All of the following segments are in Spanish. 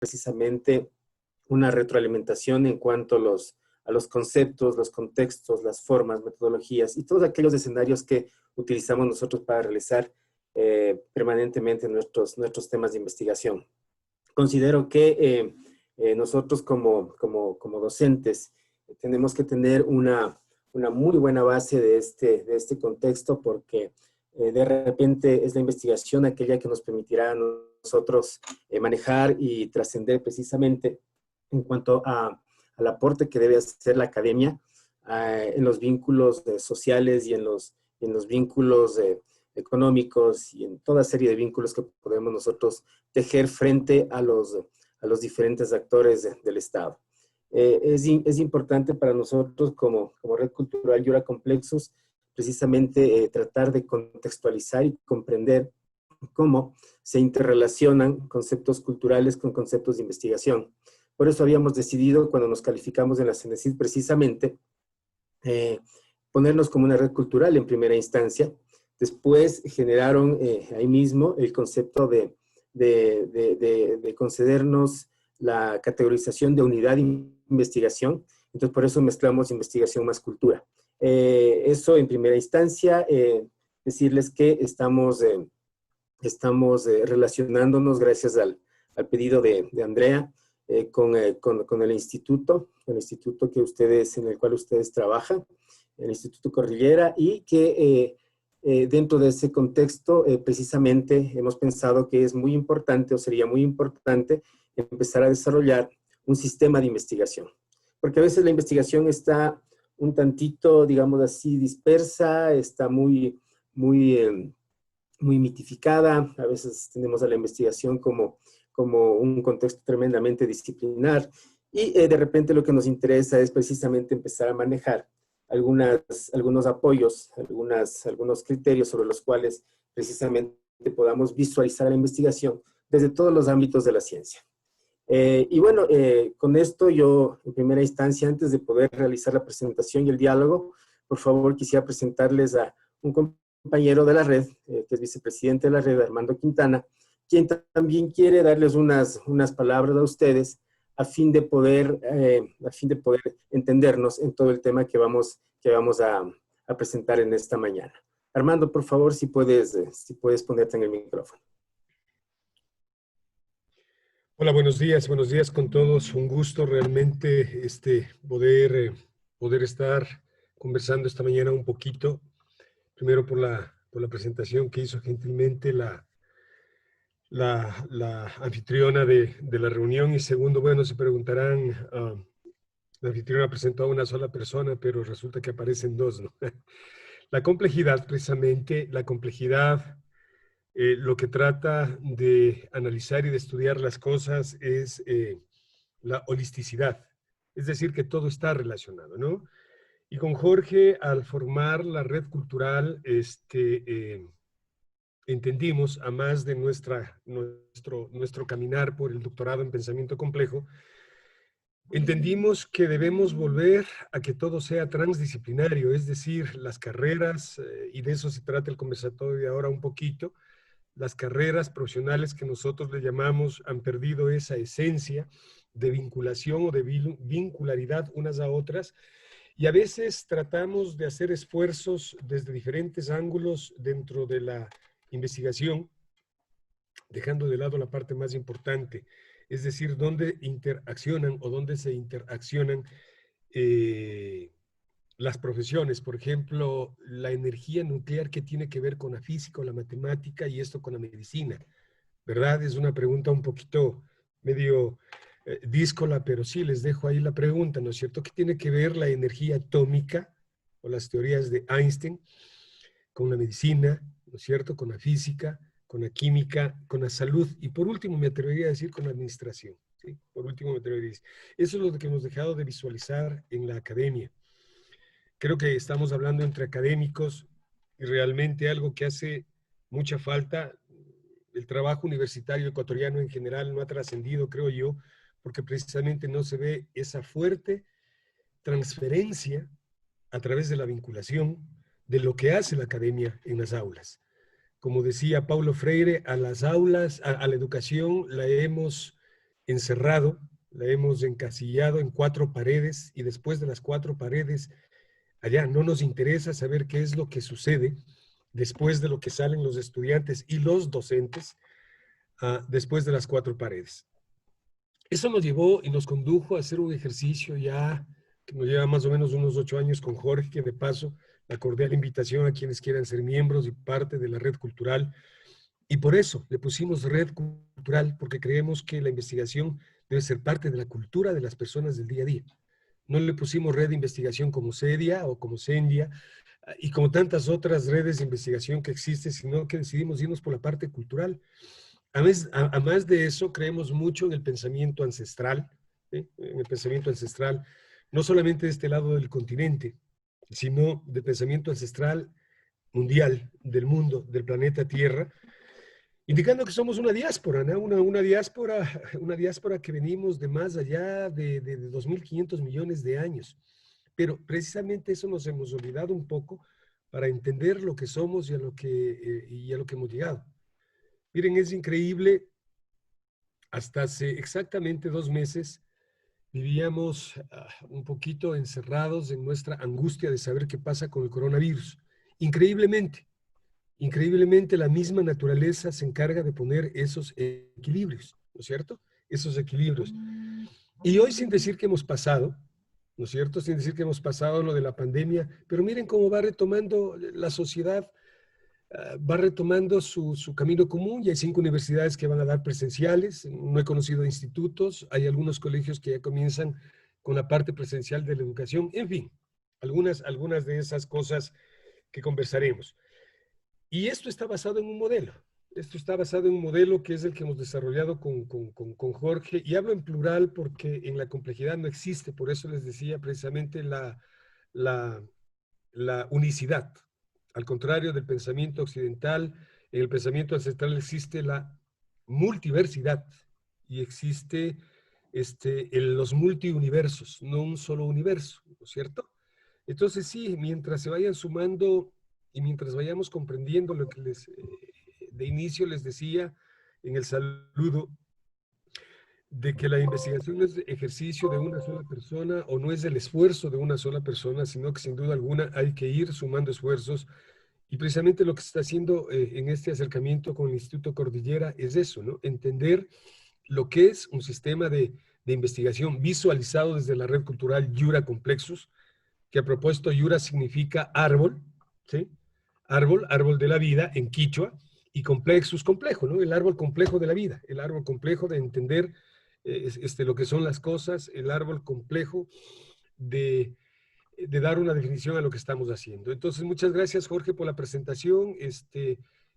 precisamente una retroalimentación en cuanto a los conceptos, los contextos, las formas, metodologías y todos aquellos escenarios que utilizamos nosotros para realizar permanentemente nuestros temas de investigación. Considero que nosotros como docentes tenemos que tener una muy buena base de este contexto, porque de repente es la investigación aquella que nos permitirá a nosotros manejar y trascender precisamente en cuanto al aporte que debe hacer la academia en los vínculos sociales y en los vínculos económicos y en toda serie de vínculos que podemos nosotros tejer frente a los diferentes actores del Estado. Es importante para nosotros como Red Cultural Yura Complexus precisamente tratar de contextualizar y comprender cómo se interrelacionan conceptos culturales con conceptos de investigación. Por eso habíamos decidido, cuando nos calificamos en la CENESID, precisamente ponernos como una red cultural en primera instancia. Después generaron ahí mismo el concepto de concedernos la categorización de unidad de investigación. Entonces, por eso mezclamos investigación más cultura. Eso en primera instancia, decirles que estamos relacionándonos gracias al pedido de Andrea con el instituto en el cual ustedes trabajan, el Instituto Cordillera, y que dentro de ese contexto precisamente hemos pensado que es muy importante, o sería muy importante, empezar a desarrollar un sistema de investigación. Porque a veces la investigación está un tantito, digamos así, dispersa, está muy mitificada. A veces tenemos a la investigación como un contexto tremendamente disciplinar, y de repente lo que nos interesa es precisamente empezar a manejar algunos apoyos, algunos criterios sobre los cuales precisamente podamos visualizar la investigación desde todos los ámbitos de la ciencia. Y bueno, con esto yo, en primera instancia, antes de poder realizar la presentación y el diálogo, por favor quisiera presentarles a un compañero de la red, que es vicepresidente de la red, Armando Quintana, quien también quiere darles unas palabras a ustedes a fin de poder entendernos en todo el tema que vamos a presentar en esta mañana. Armando, por favor, si puedes ponerte en el micrófono. Hola, buenos días con todos. Un gusto realmente poder estar conversando esta mañana un poquito. Primero por la presentación que hizo gentilmente la anfitriona de la reunión, y segundo, bueno, se preguntarán, la anfitriona presentó a una sola persona, pero resulta que aparecen dos, ¿no? La complejidad, precisamente, lo que trata de analizar y de estudiar las cosas es la holisticidad, es decir, que todo está relacionado, ¿no? Y con Jorge, al formar la red cultural, entendimos, a más de nuestro caminar por el doctorado en pensamiento complejo, entendimos que debemos volver a que todo sea transdisciplinario, es decir, las carreras, y de eso se trata el conversatorio de ahora un poquito, las carreras profesionales que nosotros le llamamos han perdido esa esencia de vinculación o de vincularidad unas a otras, y a veces tratamos de hacer esfuerzos desde diferentes ángulos dentro de la investigación, dejando de lado la parte más importante, es decir, dónde interaccionan o dónde se interaccionan las profesiones. Por ejemplo, la energía nuclear, que tiene que ver con la física o la matemática, y esto con la medicina, ¿verdad? Es una pregunta un poquito medio díscola, pero sí les dejo ahí la pregunta, ¿no es cierto? ¿Qué tiene que ver la energía atómica o las teorías de Einstein con la medicina, ¿no es cierto? Con la física, con la química, con la salud, y por último me atrevería a decir con la administración, ¿sí? Por último me atrevería a decir. Eso es lo que hemos dejado de visualizar en la academia. Creo que estamos hablando entre académicos, y realmente algo que hace mucha falta. El trabajo universitario ecuatoriano en general no ha trascendido, creo yo, porque precisamente no se ve esa fuerte transferencia a través de la vinculación de lo que hace la academia en las aulas. Como decía Paulo Freire, a las aulas, a la educación la hemos encerrado, la hemos encasillado en 4 paredes y después de las 4 paredes, allá no nos interesa saber qué es lo que sucede después de lo que salen los estudiantes y los docentes después de las 4 paredes. Eso nos llevó y nos condujo a hacer un ejercicio ya que nos lleva más o menos unos 8 años con Jorge, que de paso la cordial invitación a quienes quieran ser miembros y parte de la red cultural. Y por eso le pusimos red cultural, porque creemos que la investigación debe ser parte de la cultura de las personas del día a día. No le pusimos red de investigación como CEDIA o como CENDIA y como tantas otras redes de investigación que existen, sino que decidimos irnos por la parte cultural. Además de eso, creemos mucho en el pensamiento ancestral, ¿sí? En el pensamiento ancestral, no solamente de este lado del continente, sino del pensamiento ancestral mundial, del mundo, del planeta Tierra, indicando que somos una diáspora, ¿no? Una diáspora que venimos de más allá de 2.500 millones de años. Pero precisamente eso nos hemos olvidado un poco para entender lo que somos y a lo que hemos llegado. Miren, es increíble, hasta hace exactamente 2 meses vivíamos un poquito encerrados en nuestra angustia de saber qué pasa con el coronavirus. Increíblemente, la misma naturaleza se encarga de poner esos equilibrios, ¿no es cierto? Esos equilibrios. Y hoy, sin decir que hemos pasado, ¿no es cierto? Sin decir que hemos pasado lo de la pandemia, pero miren cómo va retomando la sociedad, va retomando su camino común. Y hay 5 universidades que van a dar presenciales. No he conocido institutos. Hay algunos colegios que ya comienzan con la parte presencial de la educación. En fin, algunas de esas cosas que conversaremos. Y esto está basado en un modelo. Esto está basado en un modelo que es el que hemos desarrollado con Jorge. Y hablo en plural porque en la complejidad no existe. Por eso les decía precisamente la unicidad. Al contrario del pensamiento occidental, en el pensamiento ancestral existe la multiversidad y existe los multiuniversos, no un solo universo, ¿no es cierto? Entonces sí, mientras se vayan sumando y mientras vayamos comprendiendo lo que de inicio les decía en el saludo, de que la investigación no es ejercicio de una sola persona o no es el esfuerzo de una sola persona, sino que sin duda alguna hay que ir sumando esfuerzos. Y precisamente lo que se está haciendo en este acercamiento con el Instituto Cordillera es eso, ¿no? Entender lo que es un sistema de investigación visualizado desde la red cultural Yura Complexus, que a propósito Yura significa árbol, ¿sí? Árbol de la vida en quichua, y complexus, complejo, ¿no? El árbol complejo de la vida, el árbol complejo de entender lo que son las cosas, el árbol complejo de dar una definición a lo que estamos haciendo. Entonces, muchas gracias, Jorge, por la presentación,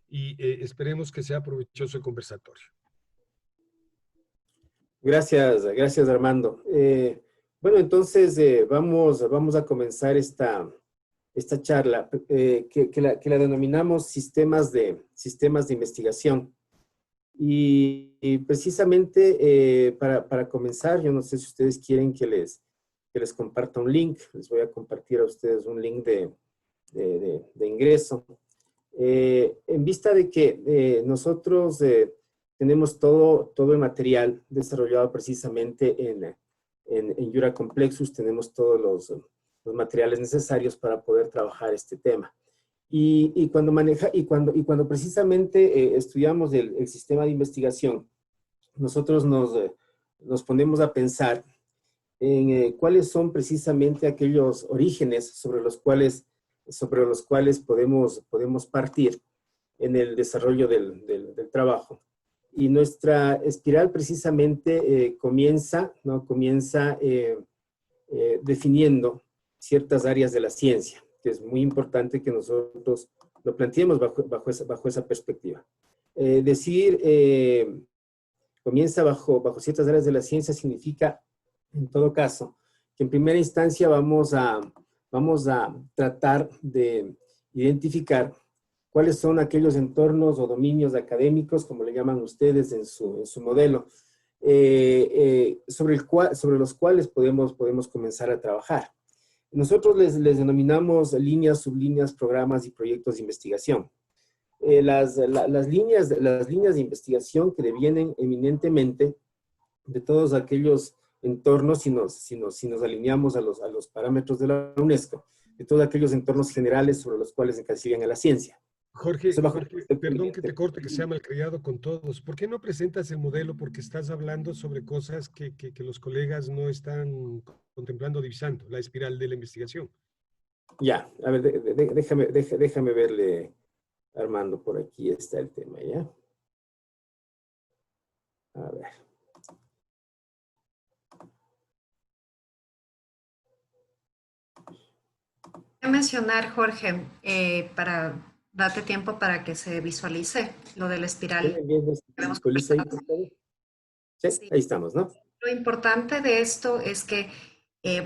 y esperemos que sea provechoso el conversatorio. Gracias Armando. Bueno, entonces vamos a comenzar esta charla que la denominamos sistemas de investigación. Y precisamente para comenzar, yo no sé si ustedes quieren que les comparta un link. Les voy a compartir a ustedes un link de ingreso. En vista de que nosotros tenemos todo el material desarrollado precisamente en Yura Complexus, tenemos todos los materiales necesarios para poder trabajar este tema. Y cuando precisamente estudiamos el sistema de investigación, nosotros nos ponemos a pensar en cuáles son precisamente aquellos orígenes sobre los cuales podemos partir en el desarrollo del trabajo. Y nuestra espiral precisamente comienza definiendo ciertas áreas de la ciencia, que es muy importante que nosotros lo planteemos bajo esa perspectiva. Comienza bajo ciertas áreas de la ciencia significa, en todo caso, que en primera instancia vamos a tratar de identificar cuáles son aquellos entornos o dominios académicos, como le llaman ustedes en su modelo, sobre los cuales podemos comenzar a trabajar. Nosotros les denominamos líneas, sublíneas, programas y proyectos de investigación. Las líneas de investigación que devienen eminentemente de todos aquellos entornos, si nos alineamos a los parámetros de la UNESCO, de todos aquellos entornos generales sobre los cuales encasillan a la ciencia. Jorge, perdón que te corte, que sea malcriado con todos. ¿Por qué no presentas el modelo? Porque estás hablando sobre cosas que los colegas no están contemplando, divisando, la espiral de la investigación. Ya, a ver, déjame verle, Armando, por aquí está el tema, ¿ya? A ver. Voy a mencionar, Jorge, para darte tiempo para que se visualice lo de la espiral. ¿Visualiza ahí, por favor? Sí, sí, ahí estamos, ¿no? Lo importante de esto es que,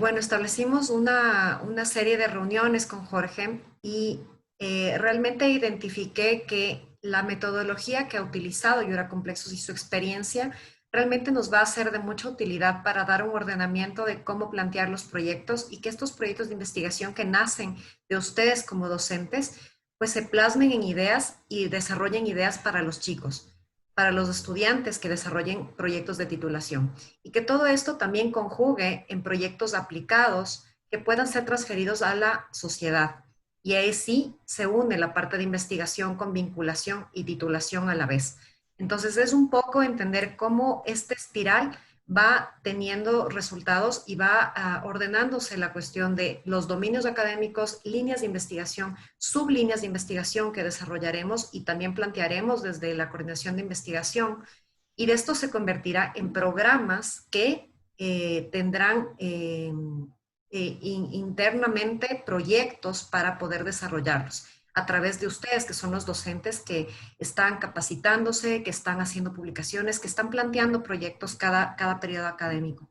bueno, establecimos una serie de reuniones con Jorge y realmente identifiqué que la metodología que ha utilizado Yura Complexus y su experiencia realmente nos va a ser de mucha utilidad para dar un ordenamiento de cómo plantear los proyectos y que estos proyectos de investigación que nacen de ustedes como docentes, pues se plasmen en ideas y desarrollen ideas para los chicos, para los estudiantes que desarrollen proyectos de titulación y que todo esto también conjugue en proyectos aplicados que puedan ser transferidos a la sociedad. Y ahí sí se une la parte de investigación con vinculación y titulación a la vez. Entonces es un poco entender cómo esta espiral va teniendo resultados y va ordenándose la cuestión de los dominios académicos, líneas de investigación, sublíneas de investigación que desarrollaremos y también plantearemos desde la coordinación de investigación. Y de esto se convertirá en programas que tendrán internamente proyectos para poder desarrollarlos a través de ustedes, que son los docentes que están capacitándose, que están haciendo publicaciones, que están planteando proyectos cada periodo académico.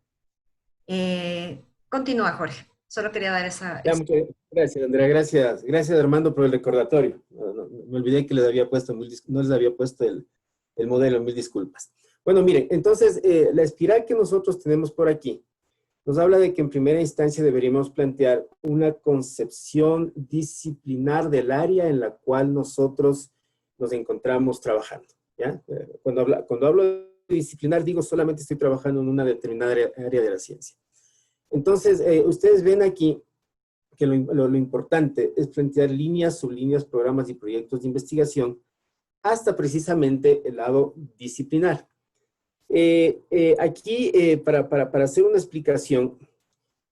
Continúa, Jorge. Solo quería dar esa... Ya, muchas gracias, Andrea. Gracias, Armando, por el recordatorio. Me olvidé que les había puesto, no les había puesto el modelo, mil disculpas. Bueno, miren, entonces, la espiral que nosotros tenemos por aquí nos habla de que en primera instancia deberíamos plantear una concepción disciplinar del área en la cual nosotros nos encontramos trabajando, ¿ya? Cuando hablo de disciplinar, digo solamente estoy trabajando en una determinada área de la ciencia. Entonces, ustedes ven aquí que lo importante es plantear líneas, sublíneas, programas y proyectos de investigación hasta precisamente el lado disciplinar. Aquí, para hacer una explicación,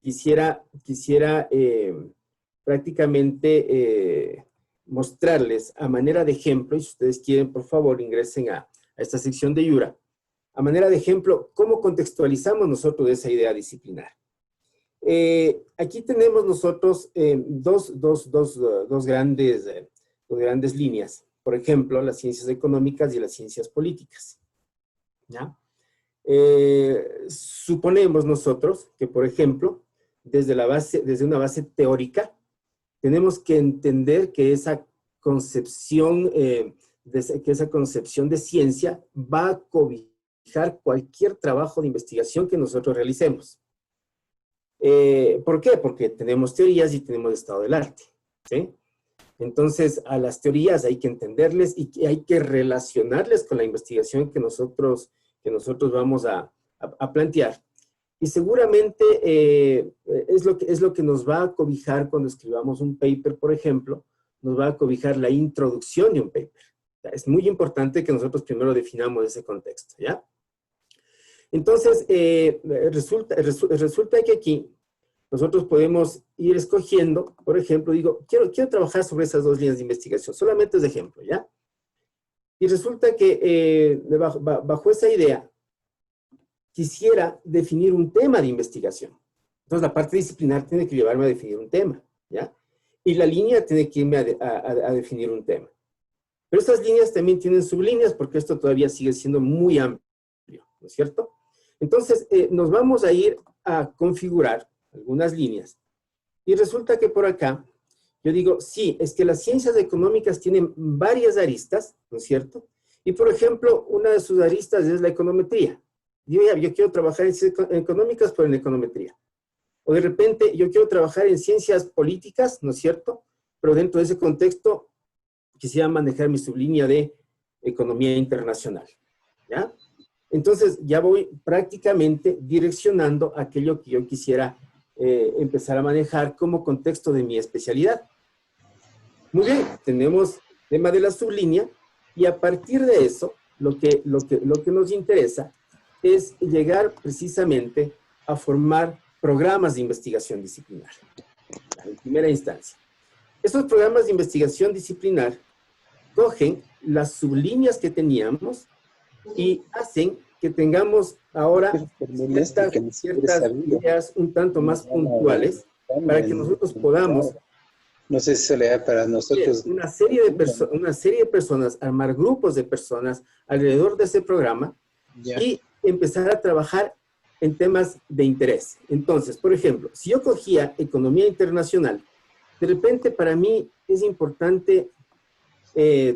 quisiera prácticamente mostrarles a manera de ejemplo, y si ustedes quieren, por favor, ingresen a esta sección de Yura, a manera de ejemplo, cómo contextualizamos nosotros esa idea disciplinar. Aquí tenemos nosotros dos grandes líneas. Por ejemplo, las ciencias económicas y las ciencias políticas, ¿ya? Suponemos nosotros que, por ejemplo, desde una base teórica, tenemos que entender que esa concepción de ciencia va a cobijar cualquier trabajo de investigación que nosotros realicemos. ¿Por qué? Porque tenemos teorías y tenemos estado del arte, ¿sí? Entonces, a las teorías hay que entenderles y hay que relacionarles con la investigación que nosotros vamos a plantear. Y seguramente es lo que nos va a cobijar cuando escribamos un paper, por ejemplo, nos va a cobijar la introducción de un paper. Es muy importante que nosotros primero definamos ese contexto, ¿ya? Entonces, resulta que aquí nosotros podemos ir escogiendo, por ejemplo, digo, quiero trabajar sobre esas dos líneas de investigación, solamente es de ejemplo, ¿ya? Y resulta que bajo esa idea, quisiera definir un tema de investigación. Entonces, la parte disciplinar tiene que llevarme a definir un tema, ¿ya? Y la línea tiene que irme a definir un tema. Pero estas líneas también tienen sublíneas porque esto todavía sigue siendo muy amplio, ¿no es cierto? Entonces, nos vamos a ir a configurar algunas líneas. Y resulta que por acá, yo digo, sí, es que las ciencias económicas tienen varias aristas, ¿no es cierto? Y, por ejemplo, una de sus aristas es la econometría. Yo quiero trabajar en ciencias económicas, pero en econometría. O de repente, yo quiero trabajar en ciencias políticas, ¿no es cierto? Pero dentro de ese contexto, quisiera manejar mi sublínea de economía internacional, ¿ya? Entonces ya voy prácticamente direccionando aquello que yo quisiera empezar a manejar como contexto de mi especialidad. Muy bien, tenemos tema de la sublínea y a partir de eso, lo que nos interesa es llegar precisamente a formar programas de investigación disciplinar, en primera instancia. Esos programas de investigación disciplinar cogen las sublíneas que teníamos y hacen que tengamos ahora ciertas ideas un tanto más puntuales para que nosotros podamos, no sé si se le da para nosotros, una serie de personas, armar grupos de personas alrededor de ese programa y empezar a trabajar en temas de interés. Entonces, por ejemplo, si yo cogía economía internacional, de repente para mí es importante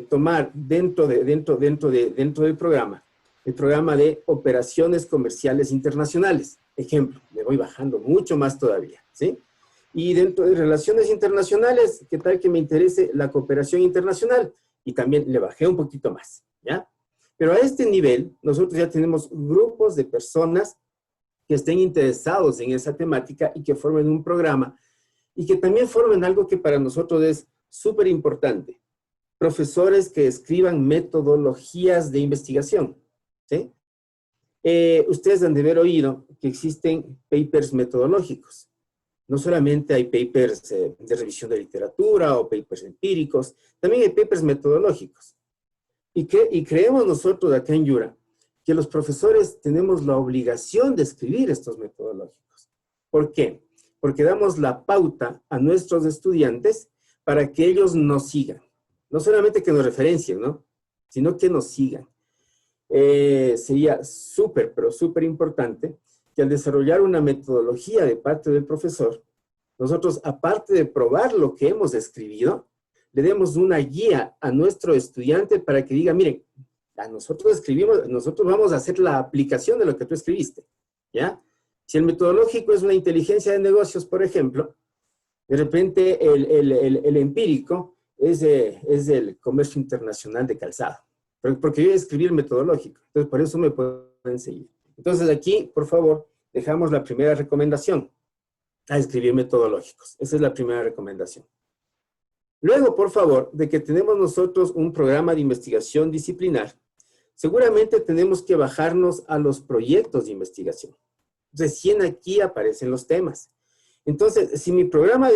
tomar dentro del programa, el programa de operaciones comerciales internacionales. Ejemplo, me voy bajando mucho más todavía, ¿sí? Y dentro de relaciones internacionales, ¿qué tal que me interese la cooperación internacional? Y también le bajé un poquito más, ¿ya? Pero a este nivel, nosotros ya tenemos grupos de personas que estén interesados en esa temática y que formen un programa y que también formen algo que para nosotros es súper importante. Profesores que escriban metodologías de investigación, ¿sí? Ustedes han de haber oído que existen papers metodológicos. No solamente hay papers de revisión de literatura o papers empíricos, también hay papers metodológicos. Y creemos nosotros acá en Yura que los profesores tenemos la obligación de escribir estos metodológicos. ¿Por qué? Porque damos la pauta a nuestros estudiantes para que ellos nos sigan. No solamente que nos referencien, ¿no? Sino que nos sigan. Sería súper, pero súper importante que al desarrollar una metodología de parte del profesor, nosotros, aparte de probar lo que hemos escribido, le demos una guía a nuestro estudiante para que diga, miren, nosotros escribimos, nosotros vamos a hacer la aplicación de lo que tú escribiste, ¿ya? Si el metodológico es una inteligencia de negocios, por ejemplo, de repente el empírico es el comercio internacional de calzado, porque yo voy a escribir el metodológico, entonces por eso me pueden seguir. Entonces aquí, por favor, dejamos la primera recomendación, a escribir metodológicos. Esa es la primera recomendación. Luego, por favor, de que tenemos nosotros un programa de investigación disciplinar, seguramente tenemos que bajarnos a los proyectos de investigación. Recién aquí aparecen los temas. Entonces, si mi programa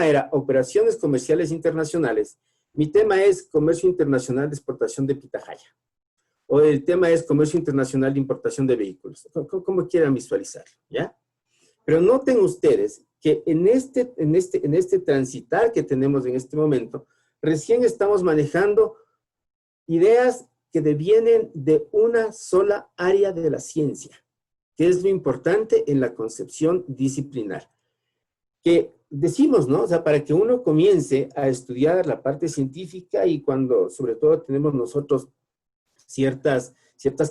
era operaciones comerciales internacionales, mi tema es comercio internacional de exportación de pitahaya. O el tema es comercio internacional de importación de vehículos. Como quieran visualizarlo, ¿ya? Pero noten ustedes que en este transitar que tenemos en este momento, recién estamos manejando ideas que devienen de una sola área de la ciencia, que es lo importante en la concepción disciplinar. Que decimos, ¿no? O sea, para que uno comience a estudiar la parte científica y cuando, sobre todo, tenemos nosotros ciertas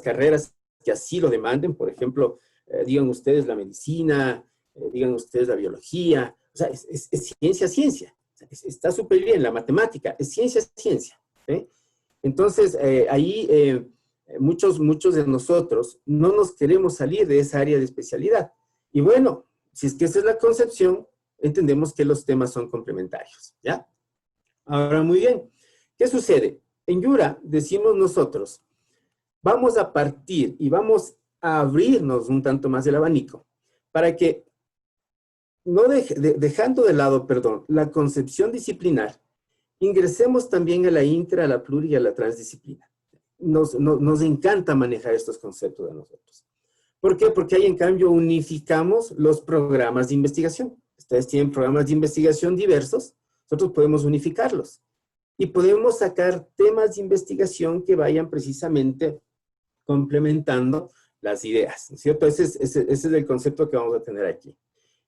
carreras que así lo demanden, por ejemplo, digan ustedes la medicina, digan ustedes la biología, o sea, es ciencia. Está súper bien, la matemática, es ciencia. ¿Sí? Entonces, ahí muchos de nosotros no nos queremos salir de esa área de especialidad. Y bueno, si es que esa es la concepción, entendemos que los temas son complementarios, ¿ya? Ahora, muy bien. ¿Qué sucede? En Yura decimos nosotros, vamos a partir y vamos a abrirnos un tanto más el abanico para que, no dejando de lado, la concepción disciplinar, ingresemos también a la intra, a la pluri y a la transdisciplina. Nos encanta manejar estos conceptos de nosotros. ¿Por qué? Porque ahí, en cambio, unificamos los programas de investigación. Ustedes tienen programas de investigación diversos, nosotros podemos unificarlos. Y podemos sacar temas de investigación que vayan precisamente complementando las ideas, ¿no es cierto? Ese es el concepto que vamos a tener aquí.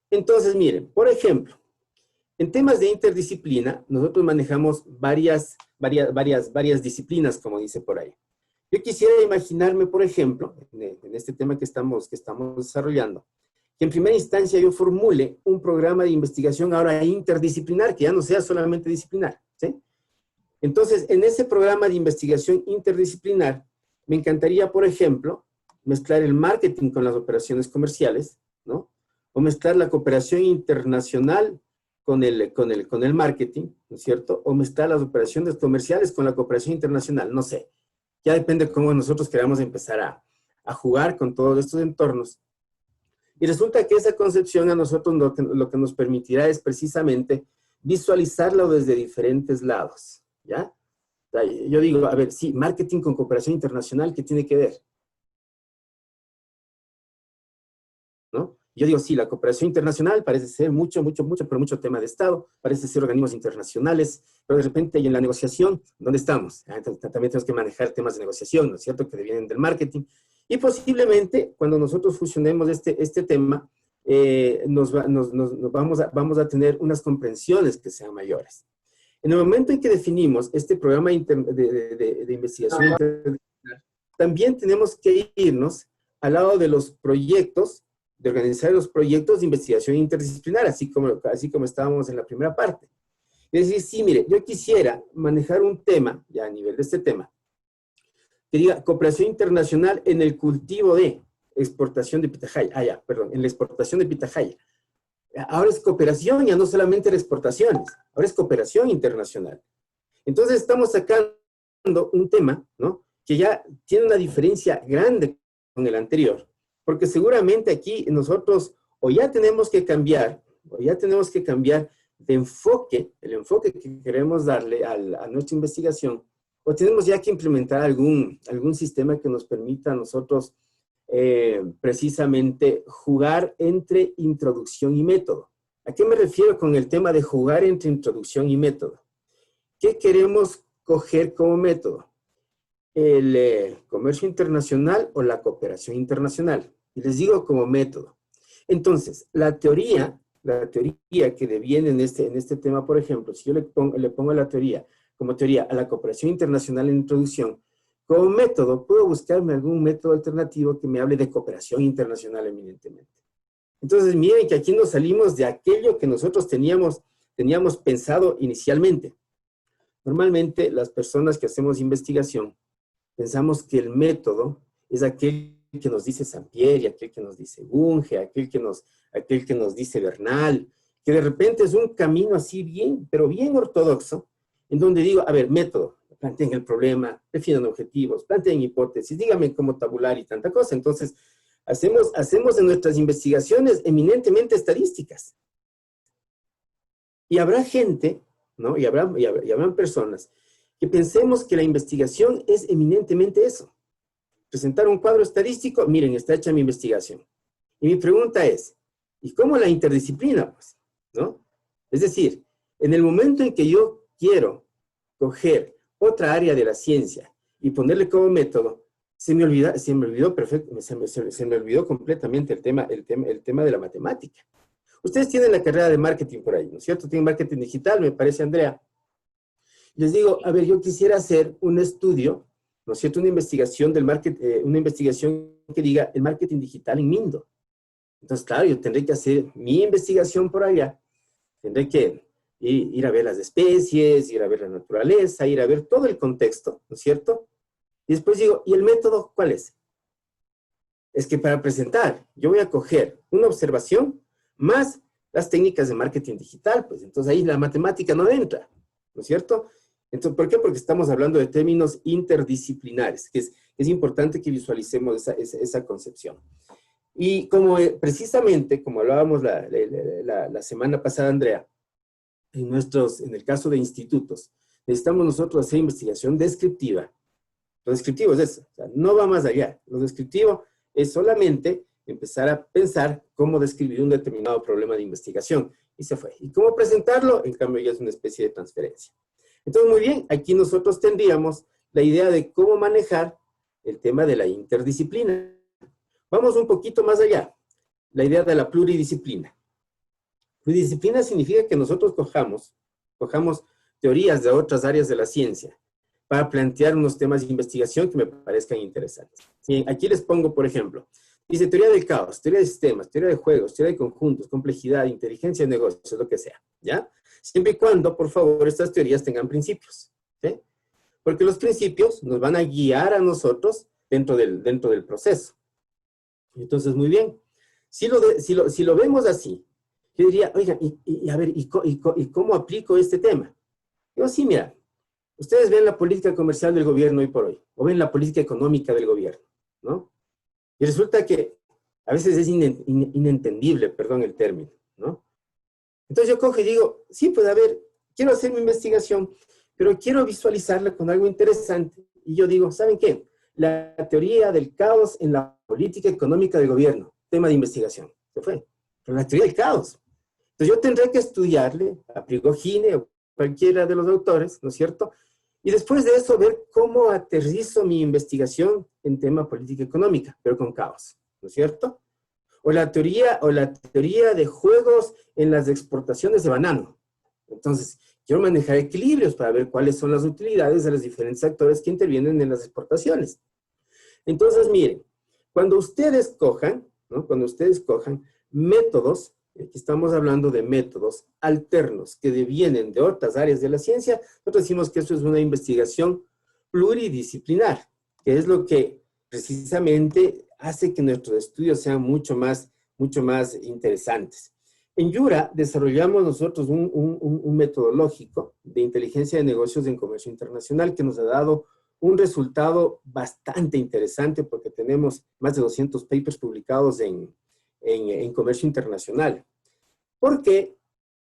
Entonces, miren, por ejemplo, en temas de interdisciplina, nosotros manejamos varias disciplinas, como dice por ahí. Yo quisiera imaginarme, por ejemplo, en este tema que estamos desarrollando, que en primera instancia yo formule un programa de investigación ahora interdisciplinar, que ya no sea solamente disciplinar, ¿sí? Entonces, en ese programa de investigación interdisciplinar, me encantaría, por ejemplo, mezclar el marketing con las operaciones comerciales, ¿no? O mezclar la cooperación internacional con el marketing, ¿no es cierto? O mezclar las operaciones comerciales con la cooperación internacional, no sé. Ya depende de cómo nosotros queramos empezar a jugar con todos estos entornos. Y resulta que esa concepción a nosotros lo que nos permitirá es precisamente visualizarlo desde diferentes lados, ¿ya? O sea, yo digo, a ver, sí, marketing con cooperación internacional, ¿qué tiene que ver? ¿No? Yo digo, sí, la cooperación internacional parece ser mucho tema de Estado, parece ser organismos internacionales, pero de repente y en la negociación, ¿dónde estamos? Entonces, también tenemos que manejar temas de negociación, ¿no es cierto?, que vienen del marketing. Y posiblemente, cuando nosotros fusionemos este tema, vamos a tener unas comprensiones que sean mayores. En el momento en que definimos este programa de investigación interdisciplinar, también tenemos que irnos al lado de los proyectos, de organizar los proyectos de investigación interdisciplinar, así como estábamos en la primera parte. Es decir, sí, mire, yo quisiera manejar un tema, ya a nivel de este tema, que diga cooperación internacional en el cultivo de exportación de pitahaya. En la exportación de pitahaya. Ahora es cooperación, ya no solamente de exportaciones, ahora es cooperación internacional. Entonces estamos sacando un tema, ¿no?, que ya tiene una diferencia grande con el anterior, porque seguramente aquí nosotros o ya tenemos que cambiar de enfoque, el enfoque que queremos darle a nuestra investigación, o tenemos ya que implementar algún sistema que nos permita a nosotros precisamente jugar entre introducción y método. ¿A qué me refiero con el tema de jugar entre introducción y método? ¿Qué queremos coger como método? ¿El comercio internacional o la cooperación internacional? Y les digo como método. Entonces, la teoría que deviene en este tema, por ejemplo, si yo le pongo la teoría como teoría a la cooperación internacional en introducción, como método, puedo buscarme algún método alternativo que me hable de cooperación internacional eminentemente. Entonces, miren que aquí nos salimos de aquello que nosotros teníamos pensado inicialmente. Normalmente, las personas que hacemos investigación, pensamos que el método es aquel que nos dice Sampieri, aquel que nos dice Bunge, aquel que nos dice Bernal, que de repente es un camino así bien, pero bien ortodoxo, en donde digo, a ver, método, planteen el problema, definan objetivos, planteen hipótesis, díganme cómo tabular y tanta cosa. Entonces, hacemos en nuestras investigaciones eminentemente estadísticas. Y habrá gente, ¿no? Y habrán personas que pensemos que la investigación es eminentemente eso. Presentar un cuadro estadístico, miren, está hecha mi investigación. Y mi pregunta es, ¿y cómo la interdisciplina, pues? ¿No? Es decir, en el momento en que yo quiero coger otra área de la ciencia y ponerle como método, se me olvidó completamente el tema de la matemática. Ustedes tienen la carrera de marketing por ahí, ¿no es cierto? Tienen marketing digital, me parece, Andrea. Les digo, a ver, yo quisiera hacer un estudio, ¿no es cierto? Una investigación una investigación que diga el marketing digital en Mindo. Entonces, claro, yo tendré que hacer mi investigación por allá. Tendré que ir a ver las especies, ir a ver la naturaleza, ir a ver todo el contexto, ¿no es cierto? Y después digo, ¿y el método cuál es? Es que para presentar, yo voy a coger una observación más las técnicas de marketing digital, pues entonces ahí la matemática no entra, ¿no es cierto? Entonces, ¿por qué? Porque estamos hablando de términos interdisciplinares, que es importante que visualicemos esa concepción. Y precisamente, como hablábamos la semana pasada, Andrea, en el caso de institutos, necesitamos nosotros hacer investigación descriptiva. Lo descriptivo es eso, o sea, no va más allá. Lo descriptivo es solamente empezar a pensar cómo describir un determinado problema de investigación. Y se fue. ¿Y cómo presentarlo? En cambio, ya es una especie de transferencia. Entonces, muy bien, aquí nosotros tendríamos la idea de cómo manejar el tema de la interdisciplina. Vamos un poquito más allá. La idea de la pluridisciplina. Pluridisciplina significa que nosotros cojamos teorías de otras áreas de la ciencia para plantear unos temas de investigación que me parezcan interesantes. Bien, aquí les pongo, por ejemplo, dice teoría del caos, teoría de sistemas, teoría de juegos, teoría de conjuntos, complejidad, inteligencia de negocios, lo que sea, ¿ya? Siempre y cuando, por favor, estas teorías tengan principios, ¿sí? Porque los principios nos van a guiar a nosotros dentro del proceso. Entonces, muy bien. Si lo vemos así, yo diría, oigan, a ver, ¿y cómo aplico este tema? Digo, sí, mira, ustedes ven la política comercial del gobierno hoy por hoy, o ven la política económica del gobierno, ¿no? Y resulta que a veces es inentendible, perdón el término, ¿no? Entonces yo cojo y digo, sí, pues a ver, quiero hacer mi investigación, pero quiero visualizarla con algo interesante. Y yo digo, ¿saben qué? La teoría del caos en la política económica del gobierno, tema de investigación. Se fue. Pero la teoría del caos. Entonces yo tendré que estudiarle a Prigogine o cualquiera de los autores, ¿no es cierto? Y después de eso ver cómo aterrizo mi investigación en tema política económica, pero con caos, ¿no es cierto? O la teoría de juegos en las exportaciones de banano. Entonces, quiero manejar equilibrios para ver cuáles son las utilidades de los diferentes actores que intervienen en las exportaciones. Entonces, miren, cuando ustedes cojan, ¿no? Cuando ustedes cojan métodos, aquí estamos hablando de métodos alternos que devienen de otras áreas de la ciencia, nosotros decimos que eso es una investigación pluridisciplinar, que es lo que precisamente hace que nuestros estudios sean mucho más interesantes. En Yura desarrollamos nosotros un metodológico de inteligencia de negocios en comercio internacional que nos ha dado un resultado bastante interesante porque tenemos más de 200 papers publicados en comercio internacional. Porque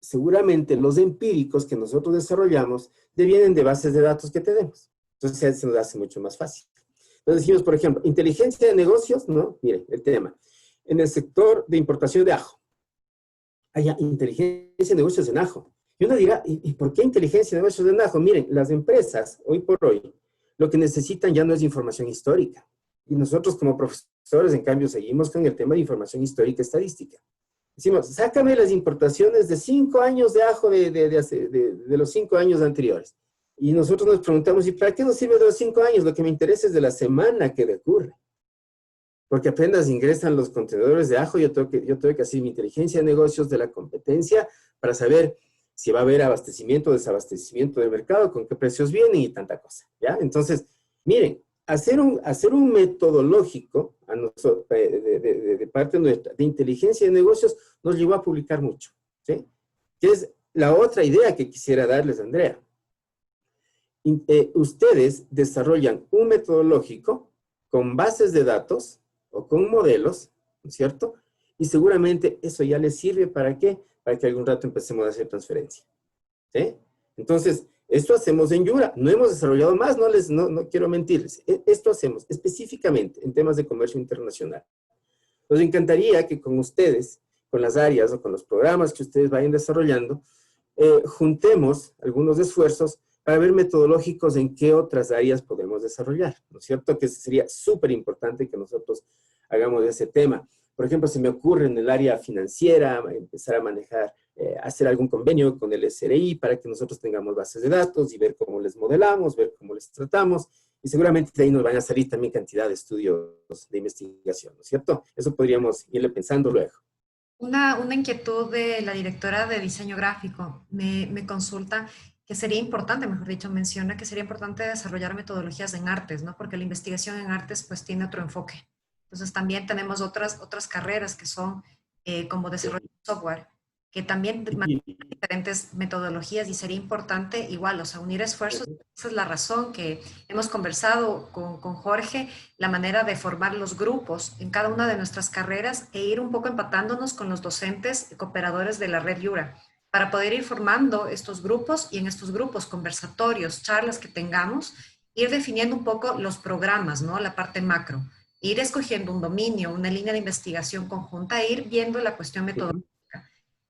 seguramente los empíricos que nosotros desarrollamos devienen de bases de datos que tenemos. Entonces se nos hace mucho más fácil. Entonces decimos, por ejemplo, inteligencia de negocios, ¿no? Miren, el tema. En el sector de importación de ajo. Hay inteligencia de negocios en ajo. Y uno dirá, ¿y por qué inteligencia de negocios en ajo? Miren, las empresas, hoy por hoy, lo que necesitan ya no es información histórica. Y nosotros como profesores, en cambio, seguimos con el tema de información histórica estadística. Decimos, sácame las importaciones de 5 años de ajo de los 5 años anteriores. Y nosotros nos preguntamos, ¿y para qué nos sirve de los 5 años? Lo que me interesa es de la semana que ocurre. Porque apenas ingresan los contenedores de ajo, yo tengo que hacer mi inteligencia de negocios de la competencia para saber si va a haber abastecimiento o desabastecimiento del mercado, con qué precios vienen y tanta cosa, ¿ya? Entonces, miren, hacer un metodológico de parte nuestra de inteligencia de negocios nos llevó a publicar mucho, ¿sí? Que es la otra idea que quisiera darles, Andrea. Ustedes desarrollan un metodológico con bases de datos o con modelos, ¿no es cierto? Y seguramente eso ya les sirve ¿para qué? Para que algún rato empecemos a hacer transferencia, ¿sí? Entonces, esto hacemos en Yura. No hemos desarrollado más, no quiero mentirles. Esto hacemos específicamente en temas de comercio internacional. Nos encantaría que con ustedes, con las áreas o con los programas que ustedes vayan desarrollando, juntemos algunos esfuerzos para ver metodológicos en qué otras áreas podemos desarrollar, ¿no es cierto? Que sería súper importante que nosotros hagamos ese tema. Por ejemplo, se me ocurre en el área financiera empezar a manejar, hacer algún convenio con el SRI para que nosotros tengamos bases de datos y ver cómo les modelamos, ver cómo les tratamos. Y seguramente de ahí nos van a salir también cantidad de estudios de investigación, ¿no es cierto? Eso podríamos irle pensando luego. Una inquietud de la directora de diseño gráfico me consulta que sería importante, mejor dicho, menciona que sería importante desarrollar metodologías en artes, ¿no? Porque la investigación en artes pues tiene otro enfoque. Entonces también tenemos otras carreras que son como desarrollo de software, que también manejan diferentes metodologías y sería importante igual, o sea, unir esfuerzos. Esa es la razón que hemos conversado con Jorge, la manera de formar los grupos en cada una de nuestras carreras e ir un poco empatándonos con los docentes cooperadores de la red Yura, para poder ir formando estos grupos y en estos grupos conversatorios, charlas que tengamos, ir definiendo un poco los programas, ¿no? La parte macro, ir escogiendo un dominio, una línea de investigación conjunta e ir viendo la cuestión metodológica.